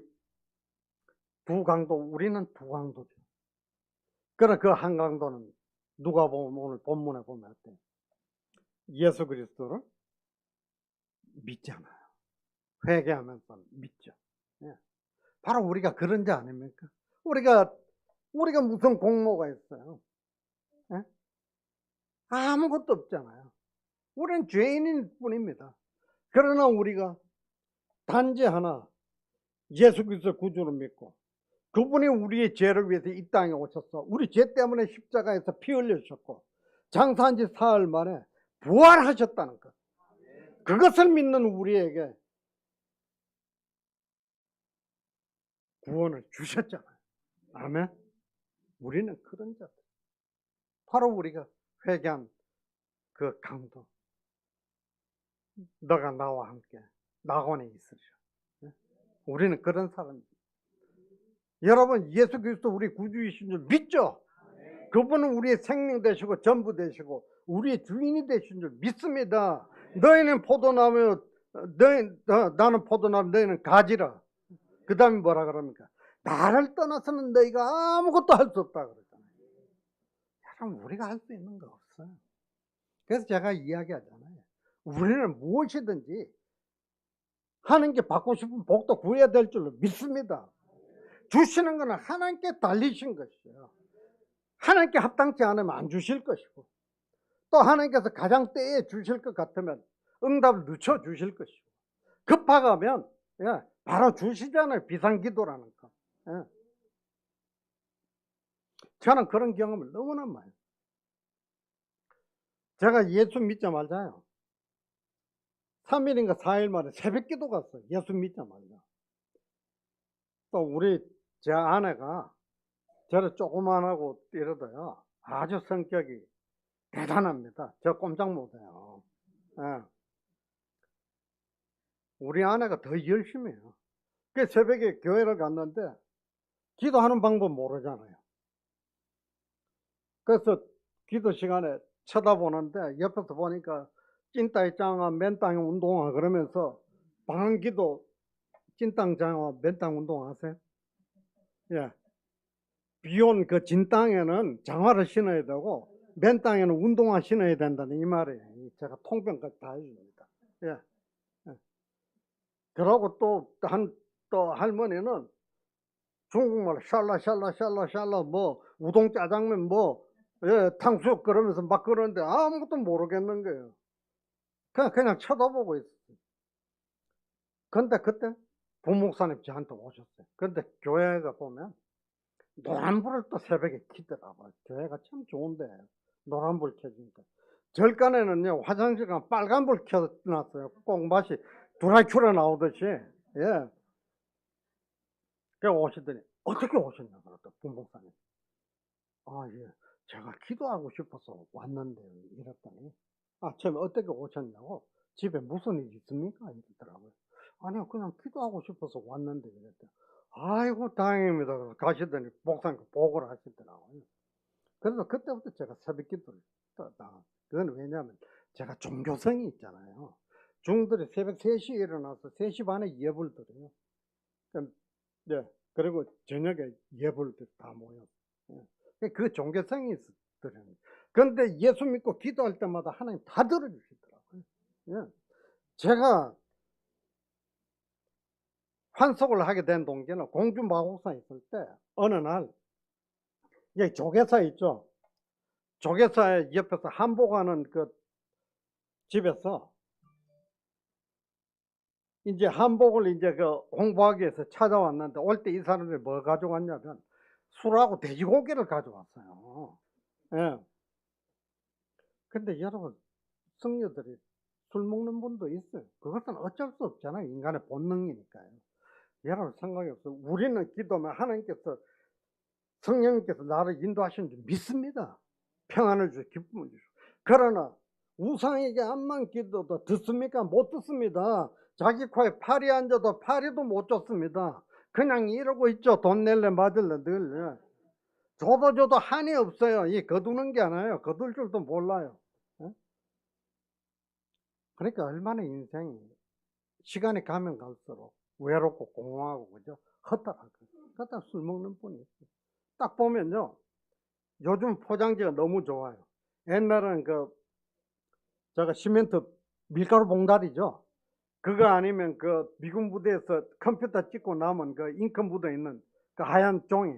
두 강도, 우리는 두 강도죠. 그러나 그 한 강도는 누가 보면 오늘 본문에 보면 어때요? 예수 그리스도를 믿잖아요. 회개하면서 믿죠. 예. 바로 우리가 그런 자 아닙니까? 우리가 무슨 공로가 있어요? 예? 아무것도 없잖아요. 우리는 죄인일 뿐입니다. 그러나 우리가 단지 하나 예수 그리스도 구주를 믿고 그분이 우리의 죄를 위해서 이 땅에 오셔서 우리 죄 때문에 십자가에서 피 흘리셨고 장사한 지 사흘 만에 부활하셨다는 것. 그것을 믿는 우리에게 구원을 주셨잖아요. 아멘. 우리는 그런 자들. 바로 우리가 회개한 그 강도. 너가 나와 함께 낙원에 있으리라. 우리는 그런 사람입니다. 여러분 예수 그리스도 우리 구주이신 줄 믿죠? 그분은 우리의 생명 되시고 전부 되시고 우리의 주인이 되신 줄 믿습니다. 너희는 포도나무, 나는 포도나무, 너희는 가지라. 그 다음에 뭐라 그럽니까? 나를 떠나서는 너희가 아무것도 할 수 없다 그러잖아요. 여러분 우리가 할 수 있는 거 없어요. 그래서 제가 이야기하잖아요. 우리는 무엇이든지 하는 게 받고 싶은 복도 구해야 될 줄로 믿습니다. 주시는 것은 하나님께 달리신 것이에요. 하나님께 합당치 않으면 안 주실 것이고 또 하나님께서 가장 때에 주실 것 같으면 응답을 늦춰 주실 것이고 급하가면 바로 주시잖아요. 비상기도라는 거. 저는 그런 경험을 너무나 많이. 제가 예수 믿자마자요 3일인가 4일 만에 새벽기도 갔어요. 예수 믿자마자. 또 우리 제 아내가 저를 조그만하고 이러다요 아주 성격이 대단합니다. 저 꼼짝 못해요. 우리 아내가 더 열심히 해요. 그 새벽에 교회를 갔는데 기도하는 방법 모르잖아요. 그래서 기도 시간에 쳐다보는데 옆에서 보니까 찐따이 짱아 맨땅 운동화 그러면서 방언기도 찐땅 장아 맨땅 운동화 하세요? 예. 비온 그 진땅에는 장화를 신어야 되고 맨 땅에는 운동화 신어야 된다는 이 말이에요. 제가 통변까지 다 해줍니다. 예. 예. 그러고 또 할머니는 중국말 샬라 뭐 우동 짜장면 뭐 탕수육 그러면서 막 그러는데 아무것도 모르겠는 거예요. 그냥 쳐다보고 있었어요. 근데 그때 부목사님 저한테 오셨어요. 근데 교회가 보면 노란불을 또 새벽에 켜더라고요. 교회가 참 좋은데 노란불 켜주니까. 절간에는요 화장실 가면 빨간불 켜놨어요. 꼭 맛이 드라큘라 나오듯이. 예. 그 오시더니 어떻게 오셨냐 그랬더니 부목사님. 아 예, 제가 기도하고 싶어서 왔는데요. 이랬더니 처음에 어떻게 오셨냐고 집에 무슨 일 있습니까? 이러더라고요. 아니요 그냥 기도하고 싶어서 왔는데 이랬더니 아이고 다행입니다. 가시더니 목사님 보고를 하시더라고요. 그래서 그때부터 제가 새벽 기도를 그건 왜냐하면 제가 종교성이 있잖아요. 중들이 새벽 3시에 일어나서 3시 반에 예불 드려요. 네, 그리고 저녁에 예불 다 모여. 그 종교성이 있더라고요. 그런데 예수 믿고 기도할 때마다 하나님 다 들어주시더라고요. 예. 제가 환속을 하게 된 동기는 공주마곡산에 있을 때 어느 날 여기 조계사 있죠. 조계사의 옆에서 한복하는 그 집에서 이제 한복을 이제 그 홍보하기 위해서 찾아왔는데 올 때 이 사람들이 뭐 가져왔냐면 술하고 돼지고기를 가져왔어요. 예. 근데 여러분, 성녀들이 술 먹는 분도 있어요. 그것은 어쩔 수 없잖아요. 인간의 본능이니까요. 여러분 생각이 없어요. 우리는 기도하면 하나님께서, 성령님께서 나를 인도하시는 줄 믿습니다. 평안을 주시고 기쁨을 주시고. 그러나 우상에게 암만 기도도 듣습니까? 못 듣습니다. 자기 코에 파리 앉아도 파리도 못 줬습니다. 그냥 이러고 있죠. 돈 낼래 맞을래 늘. 줘도 한이 없어요. 이 거두는 게 아니에요. 거둘 줄도 몰라요. 예? 그러니까 얼마나 인생이 시간이 가면 갈수록 외롭고 공허하고, 그죠? 허탈하고. 그러다 술 먹는 분이 있어요. 딱 보면요, 요즘 포장지가 너무 좋아요. 옛날에는 제가 시멘트 밀가루 봉다리죠. 그거 아니면 미군 부대에서 컴퓨터 찍고 남은 잉크 묻어 있는 그 하얀 종이,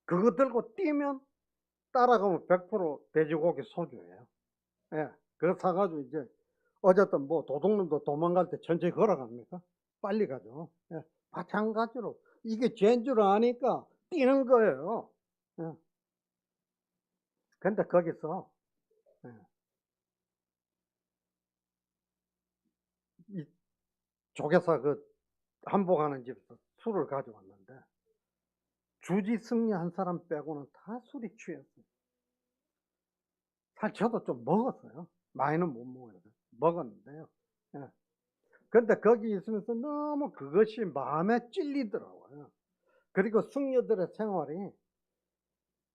그거 들고 뛰면 따라가면 100% 돼지고기 소주예요. 예. 그거 사가지고 이제 어쨌든 뭐 도둑놈도 도망갈 때 천천히 걸어갑니까? 빨리 가죠. 예. 마찬가지로 이게 죄인 줄 아니까 뛰는 거예요. 예. 근데 거기서, 예, 이 조계사 한복하는 집에서 술을 가져왔는데, 주지 승리 한 사람 빼고는 다 술이 취했어요. 사실 저도 좀 먹었어요. 많이는 못 먹어요. 먹었는데요. 예. 근데 거기 있으면서 너무 그것이 마음에 찔리더라고요. 그리고 승려들의 생활이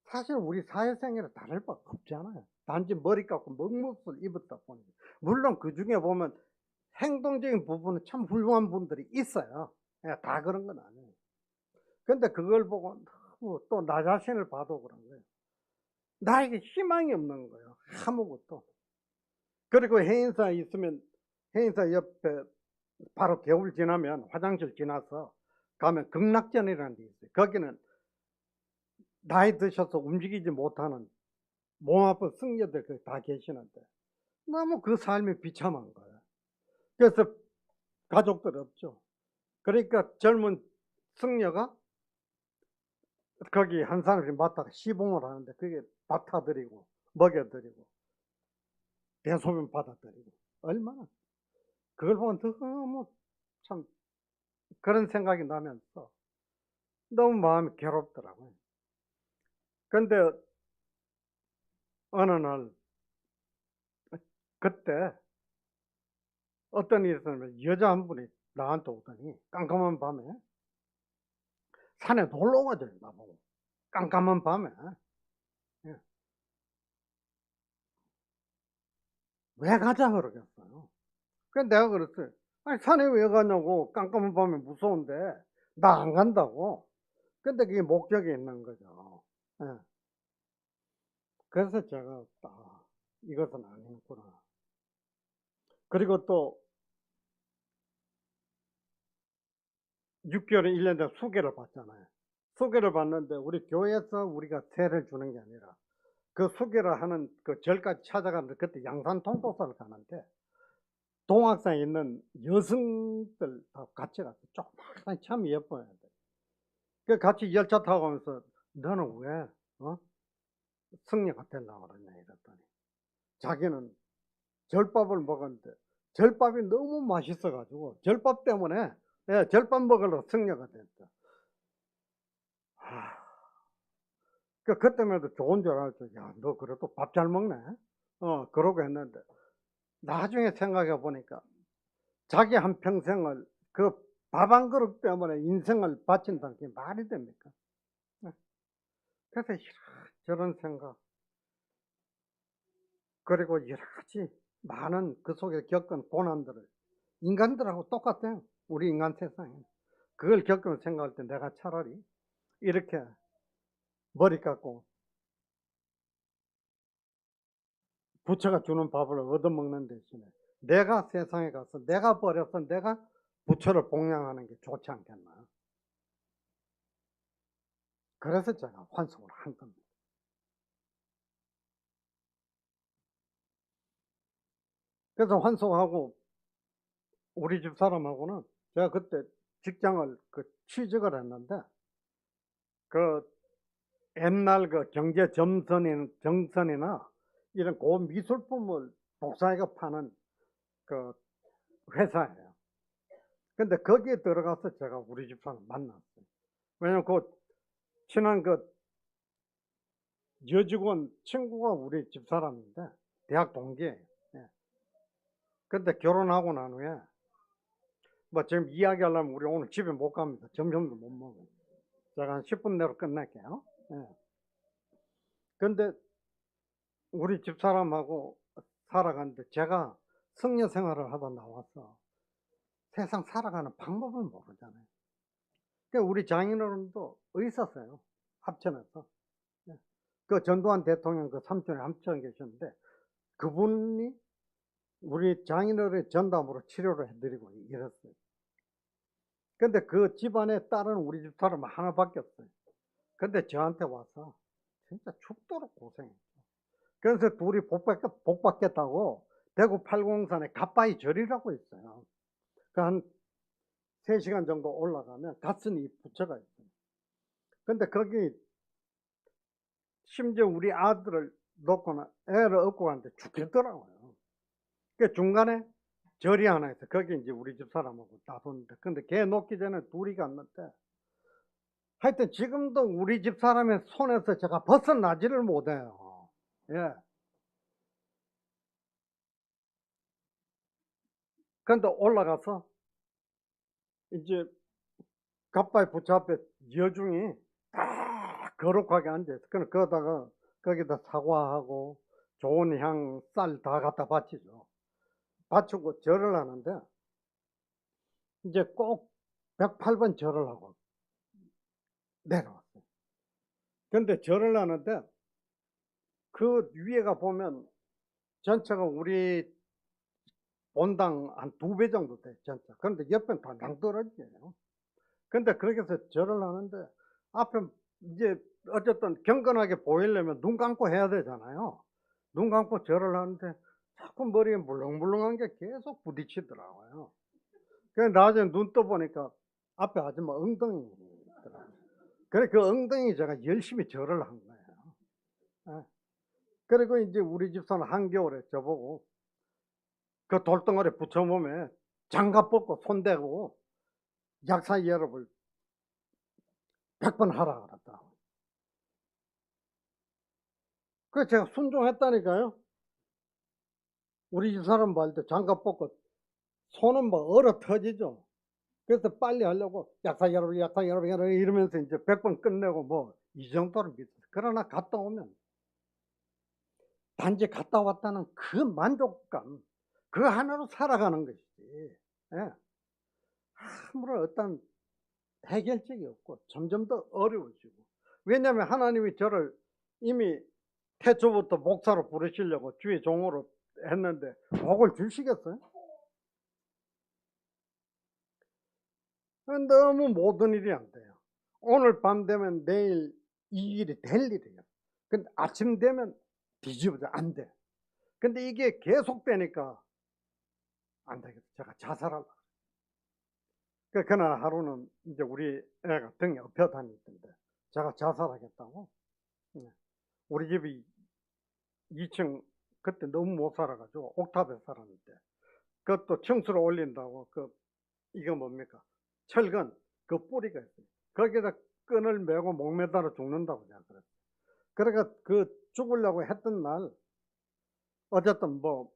사실 우리 사회생활에 다를 바 없잖아요. 단지 머리 깎고 먹물을 입었다 보니. 물론 그 중에 보면 행동적인 부분은 참 훌륭한 분들이 있어요. 예, 다 그런 건 아니에요. 근데 그걸 보고 또 나 자신을 봐도 그런 거예요. 나에게 희망이 없는 거예요. 아무것도. 그리고 해인사 있으면, 해인사 옆에 바로 겨울 지나면 화장실 지나서 가면 극락전이라는 데 있어요. 거기는 나이 드셔서 움직이지 못하는 몸 아픈 승려들 다 계시는데 너무 그 삶이 비참한 거예요. 그래서 가족들 없죠. 그러니까 젊은 승려가 거기 한 사람씩 맡다가 시봉을 하는데 그게 밥 타드리고 먹여드리고 대소변 받아드리고, 얼마나 그걸 보면 너무 참 그런 생각이 나면서 너무 마음이 괴롭더라고요. 근데 어느 날 그때 어떤 일이 있었냐면, 여자 한 분이 나한테 오더니 깜깜한 밤에 산에 놀러 가자 나보고, 깜깜한 밤에. 예. 왜 가자 그러겠어요. 그래서 내가 그랬어요. 아니 산에 왜 가냐고, 깜깜한 밤에 무서운데. 나 안 간다고. 근데 그게 목적이 있는 거죠. 예. 그래서 제가 이것은 아니구나. 그리고 또 6개월에 1년 된 수계를 받잖아요. 수계를 받는데 우리 교회에서 우리가 세를 주는 게 아니라 그 수계를 하는 그 절까지 찾아가는데, 그때 양산 통도사를 가는데 동학산에 있는 여성들 다 같이 갔어요. 조그마한 참 예뻐요. 그 같이 열차 타고 가면서 너는 왜 승려가 되려고 그러냐 이랬더니, 자기는 절밥을 먹었는데 절밥이 너무 맛있어가지고 절밥 때문에, 예, 절밥 먹으러 승려가 됐다. 그때만 해도 좋은 줄 알았죠. 야, 너 그래도 밥 잘 먹네. 그러고 했는데 나중에 생각해 보니까 자기 한 평생을 그 밥 한 그릇 때문에 인생을 바친다는 게 말이 됩니까? 네. 그래서 저런 생각, 그리고 여러 가지 많은 그 속에 겪은 고난들을, 인간들하고 똑같아요. 우리 인간 세상에. 그걸 겪으면 생각할 때 내가 차라리 이렇게 머리 깎고 부처가 주는 밥을 얻어먹는 대신에 내가 세상에 가서 내가 버려서 내가 부처를 봉양하는 게 좋지 않겠나. 그래서 제가 환송을 한 겁니다. 그래서 환송하고 우리 집 사람하고는, 제가 그때 직장을 취직을 했는데 그 옛날 그 경제 정선이나 이런 고미술품을 복사해가 파는 그 회사예요. 근데 거기에 들어가서 제가 우리 집사람 만났어요. 왜냐면 그 친한 그 여직원 친구가 우리 집사람인데 대학 동기예요. 예. 근데 결혼하고 난 후에 뭐 지금 이야기하려면 우리 오늘 집에 못 갑니다. 점심도 못 먹어요. 제가 한 10분 내로 끝낼게요. 예. 근데 우리 집사람하고 살아가는데 제가 성녀 생활을 하다 나와서 세상 살아가는 방법을 모르잖아요. 그러니까 우리 장인어른도 의사세요. 합천에서. 예. 그 전두환 대통령 그 삼촌이 합천에 계셨는데 그분이 우리 장인어른의 전담으로 치료를 해드리고 이랬어요. 근데 그 집안에 딸은 우리 집사람 하나밖에 없어요. 근데 저한테 와서 진짜 죽도록 고생했죠. 그래서 둘이 복 받겠다고 대구 팔공산에 갓바위 절이라고 있어요. 그 한 3시간 정도 올라가면 가스니 부처가 있어요. 근데 거기 심지어 우리 아들을 놓거나 애를 업고 가는데 죽겠더라고요. 그 중간에 절이 하나 있어. 거기 이제 우리 집 사람하고 놔뒀는데, 근데 걔 놓기 전에 둘이 갔는데, 하여튼 지금도 우리 집 사람의 손에서 제가 벗어나지를 못해요. 예. 근데 올라가서 이제 갓바위 부처 앞에 여중이 딱 거룩하게 앉아있어. 그럼 거기다가 거기다 사과하고 좋은 향, 쌀 다 갖다 바치죠. 바치고 절을 하는데 이제 꼭 108번 절을 하고 내려왔어요. 근데 절을 하는데 그 위에가 보면 전체가 우리 본당 한 2배 정도 돼, 전체. 그런데 옆에는 다 낭떠러지예요. 근데 그렇게 해서 절을 하는데 앞에 이제 어쨌든 경건하게 보이려면 눈 감고 해야 되잖아요. 눈 감고 절을 하는데 자꾸 머리에 물렁물렁한 게 계속 부딪히더라고요. 그래서 나중에 눈 떠보니까 앞에 아줌마 엉덩이 있더라고요. 그래 그 엉덩이 제가 열심히 절을 한 거예요. 예. 그리고 이제 우리 집사는 한겨울에 저보고 그 돌덩어리 붙여 몸에 장갑 벗고 손대고 약사 열업을 100번 하라 그랬다. 그래서 제가 순종했다니까요. 우리 집 사람 볼 때 장갑 벗고 손은 뭐 얼어 터지죠. 그래서 빨리 하려고 약사 여러분 이러면서 이제 100번 끝내고 뭐 이 정도로 믿었어요. 그러나 갔다 오면 단지 갔다 왔다는 그 만족감, 그 하나로 살아가는 것이지. 예. 아무런 어떤 해결책이 없고 점점 더 어려워지고. 왜냐하면 하나님이 저를 이미 태초부터 목사로 부르시려고 주의 종으로 했는데 복을 주시겠어요? 너무 모든 일이 안 돼요. 오늘 밤 되면 내일 이 일이 될 일이에요. 근데 아침 되면 뒤집어져 안 돼. 근데 이게 계속되니까 안 되겠어. 제가 자살하려고. 그날 하루는 이제 우리 애가 등에 업혀 다니던데 제가 자살하겠다고. 우리 집이 2층 그때 너무 못 살아가지고 옥탑에 살았는데 그것도 층수를 올린다고 이거 뭡니까? 철근 그 뿌리가 있어요. 거기에다 끈을 메고 목매달아 죽는다고 제가 그랬어요. 그러니까 그 죽으려고 했던 날 어쨌든 뭐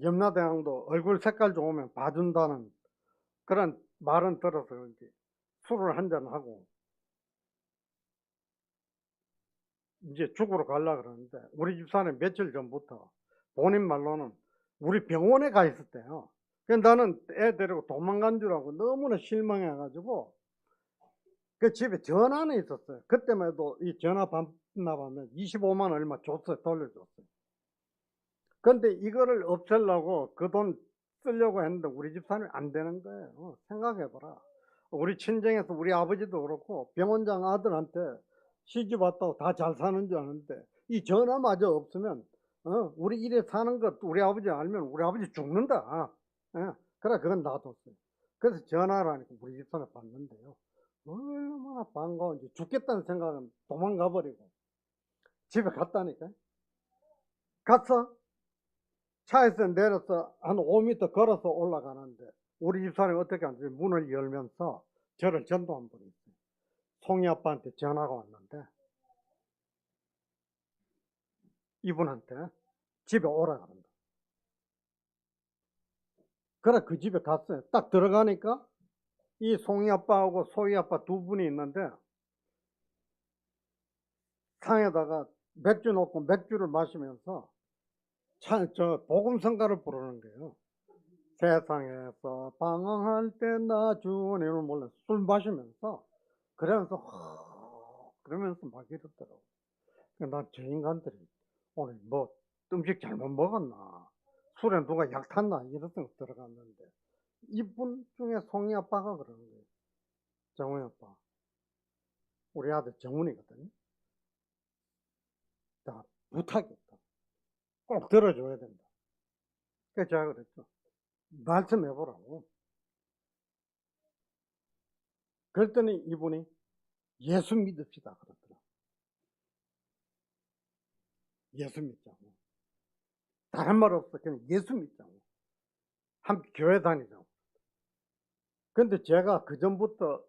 염라대왕도 얼굴 색깔 좋으면 봐준다는 그런 말은 들어서 이제 술을 한잔 하고 이제 죽으러 가려고 그러는데 우리 집사람이 며칠 전부터 본인 말로는 우리 병원에 가 있었대요. 그래서 나는 애 데리고 도망간 줄 알고 너무나 실망해가지고 그 집에 전화는 있었어요. 그때만 해도 이 전화 받나가면 25만 얼마 줬어요. 돌려줬어요. 근데 이거를 없애려고 그 돈 쓰려고 했는데 우리 집사람이 안 되는 거예요. 생각해봐라. 우리 친정에서 우리 아버지도 그렇고 병원장 아들한테 시집 왔다고 다 잘 사는 줄 아는데 이 전화마저 없으면 우리 이래 사는 것 우리 아버지 알면 우리 아버지 죽는다. 그래 그건 놔뒀어요. 그래서 전화를 하니까 우리 집사람 받는데요. 얼마나 반가운지. 죽겠다는 생각은 도망가 버리고 집에 갔다니까. 갔어. 차에서 내려서 한 5m 걸어서 올라가는데 우리 집사람이 어떻게 하는지 문을 열면서 저를 전도한 분이 있어요. 송이 아빠한테 전화가 왔는데 이분한테 집에 오라 그런다. 그래 그 집에 갔어요. 딱 들어가니까 이 송이 아빠하고 소희 아빠 두 분이 있는데 상에다가 맥주 놓고 맥주를 마시면서 저 복음성가를 부르는 거예요. 세상에서 방황할 때 나 주님을 몰라 술 마시면서 그러면서 막 이러더라고. 난 저 인간들이 오늘 뭐 음식 잘못 먹었나 술에 누가 약 탔나 이런 생각 들어갔는데 이분 중에 송이 아빠가 그러는 거예요. 정훈이 아빠, 우리 아들 정훈이거든요. 자, 부탁이 있다. 꼭 들어줘야 된다. 그래서 제가 그랬죠. 말씀해보라고. 그랬더니 이분이 예수 믿읍시다 그러더라. 예수 믿자고. 다른 말 없어. 그냥 예수 믿자고. 함께 교회 다니자고. 근데 제가 그 전부터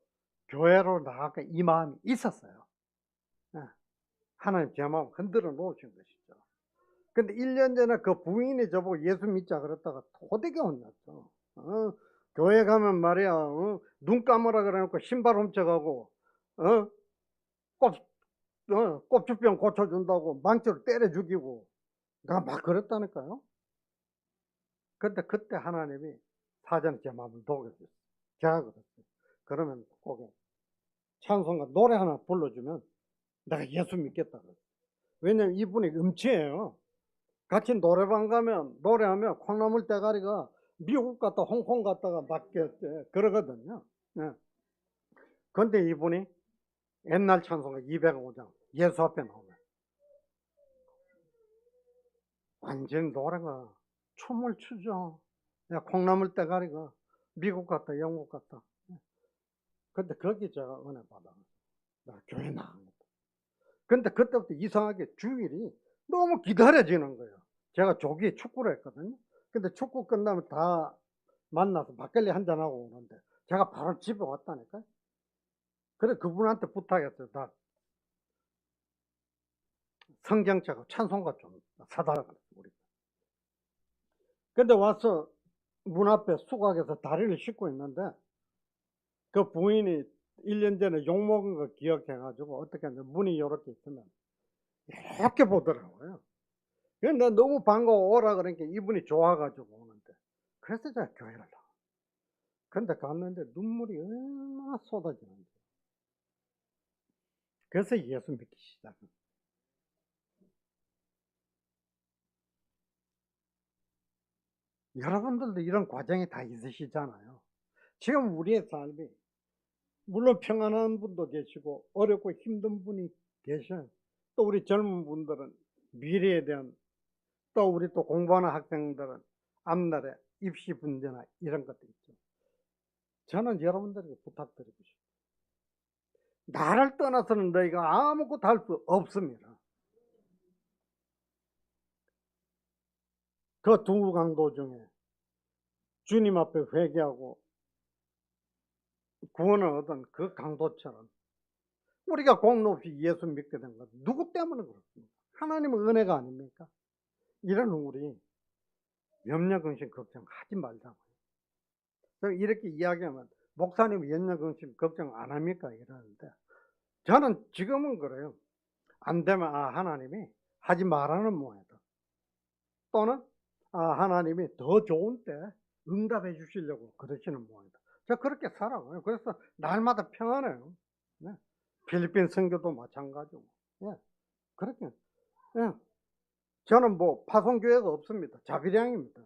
교회로 나가까 이 마음이 있었어요. 하나님 제 마음 흔들어 놓으신 것이죠. 근데 1년 전에 그 부인이 저보고 예수 믿자 그랬다가 도되게 혼났어. 교회 가면 말이야, 눈 감으라 그래놓고 신발 훔쳐가고, 꽃, 꼽주병 고쳐준다고 망치로 때려 죽이고, 나 막 그랬다니까요. 근데 그때 하나님이 사전에 제 마음을 녹여줬어요. 제가 그랬어요. 그러면 꼭 찬송가 노래 하나 불러주면 내가 예수 믿겠다 그랬어요. 왜냐면 이분이 음치예요. 같이 노래방 가면 노래하면 콩나물 대가리가 미국 갔다 홍콩 갔다가 맞게 그러거든요. 네. 근데 이분이 옛날 찬송가 205장 예수 앞에 나오면 완전 노래가 춤을 추죠. 콩나물 대가리가 미국 갔다 영국 갔다. 근데 거기 제가 은혜 받아. 나 교회 나간 거다. 근데 그때부터 이상하게 주일이 너무 기다려지는 거예요. 제가 조기에 축구를 했거든요. 근데 축구 끝나면 다 만나서 막걸리 한잔하고 오는데 제가 바로 집에 왔다니까요. 그래 그분한테 부탁했어요. 나 성경책하고 찬송가 좀 사달라 그랬어요. 우리. 근데 와서 문 앞에 수각에서 다리를 씻고 있는데 그 부인이 1년 전에 욕먹은 거 기억해가지고 어떻게 하냐 문이 이렇게 있으면 이렇게 보더라고요. 근데 너무 반가워 오라 그러니까 이분이 좋아가지고 오는데 그래서 제가 교회를 나가. 근데 갔는데 눈물이 얼마나 쏟아지는지. 그래서 예수 믿기 시작합니다. 여러분들도 이런 과정이 다 있으시잖아요. 지금 우리의 삶이 물론 평안한 분도 계시고 어렵고 힘든 분이 계셔요. 또 우리 젊은 분들은 미래에 대한 또 우리 또 공부하는 학생들은 앞날에 입시 문제나 이런 것도 있죠. 저는 여러분들에게 부탁드리고 싶어요. 나를 떠나서는 너희가 아무것도 할 수 없습니다. 그 두 강도 중에 주님 앞에 회개하고 구원을 얻은 그 강도처럼 우리가 공로 없이 예수 믿게 된 것 누구 때문에 그렇습니까? 하나님의 은혜가 아닙니까? 이런 우리 염려 근심 걱정하지 말자고요. 이렇게 이야기하면 목사님 염려 근심 걱정 안 합니까? 이러는데 저는 지금은 그래요. 안 되면 하나님이 하지 말라는 모양이다. 또는 하나님이 더 좋은 때 응답해 주시려고 그러시는 모양이다. 저 그렇게 살아가요. 그래서 날마다 평안해요. 네. 필리핀 선교도 마찬가지고. 예. 그렇게. 예. 저는 뭐 파송교회가 없습니다. 자비량입니다.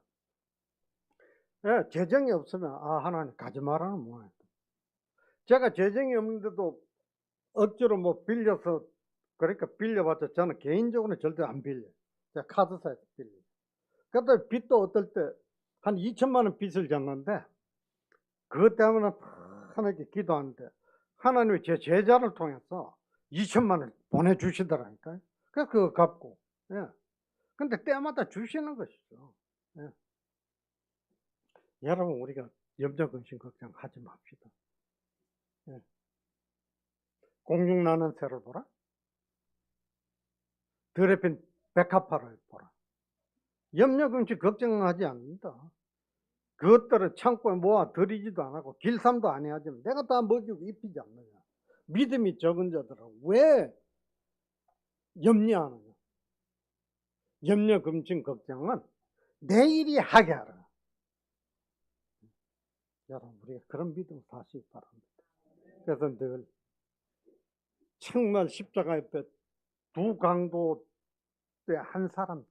예. 재정이 없으면 하나님 가지 말라는 모양이다. 제가 재정이 없는데도 억지로 뭐 빌려서 그러니까 빌려봤자 저는 개인적으로는 절대 안 빌려요. 제가 카드사에서 빌려요. 그때 빚도 어떨 때 한 2천만 원 빚을 졌는데 그것 때문에 하나님께 기도하는데 하나님이 제 제자를 통해서 2천만 원 보내주시더라니까요. 그래서 그거 갚고. 예. 근데 때마다 주시는 것이죠. 예. 여러분, 우리가 염려, 근심, 걱정하지 맙시다. 예. 공중 나는 새를 보라. 들에 핀 백합화를 보라. 염려, 근심, 걱정하지 않는다. 그것들을 창고에 모아 들이지도 안 하고 길쌈도 안 해야지만 내가 다 먹이고 입히지 않느냐. 믿음이 적은 자들은 왜 염려하느냐. 염려, 근심, 걱정은 내일이 하게 하라. 여러분, 우리가 그런 믿음 사시기 바랍니다. 그래서 늘 정말 십자가 옆에 두 강도 때 한 사람처럼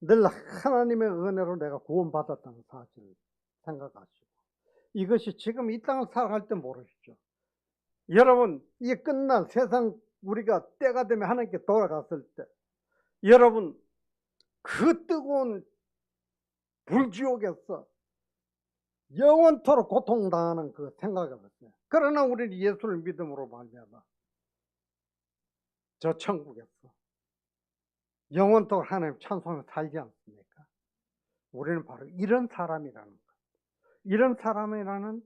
늘 하나님의 은혜로 내가 구원받았다는 사실을 생각하시고, 이것이 지금 이 땅을 살아갈 때 모르시죠. 여러분, 이 끝난 세상 우리가 때가 되면 하나님께 돌아갔을 때 여러분 그 뜨거운 불지옥에서 영원토록 고통당하는 그 생각을 했어요. 그러나 우리는 예수를 믿음으로 말미암아 저 천국에서 영원토록 하나님 찬송을 살지 않습니까? 우리는 바로 이런 사람이라는 것, 이런 사람이라는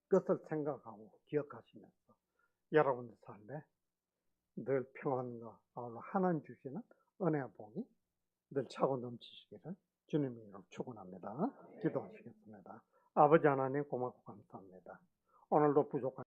것을 생각하고 기억하시면서 여러분의 삶에 늘 평안과 하나님 주시는 은혜와 복이 늘 차고 넘치시기를 주님의 이름으로 축원합니다. 기도하시겠습니다. 아버지 하나님, 고맙고 감사합니다. 오늘도 부족한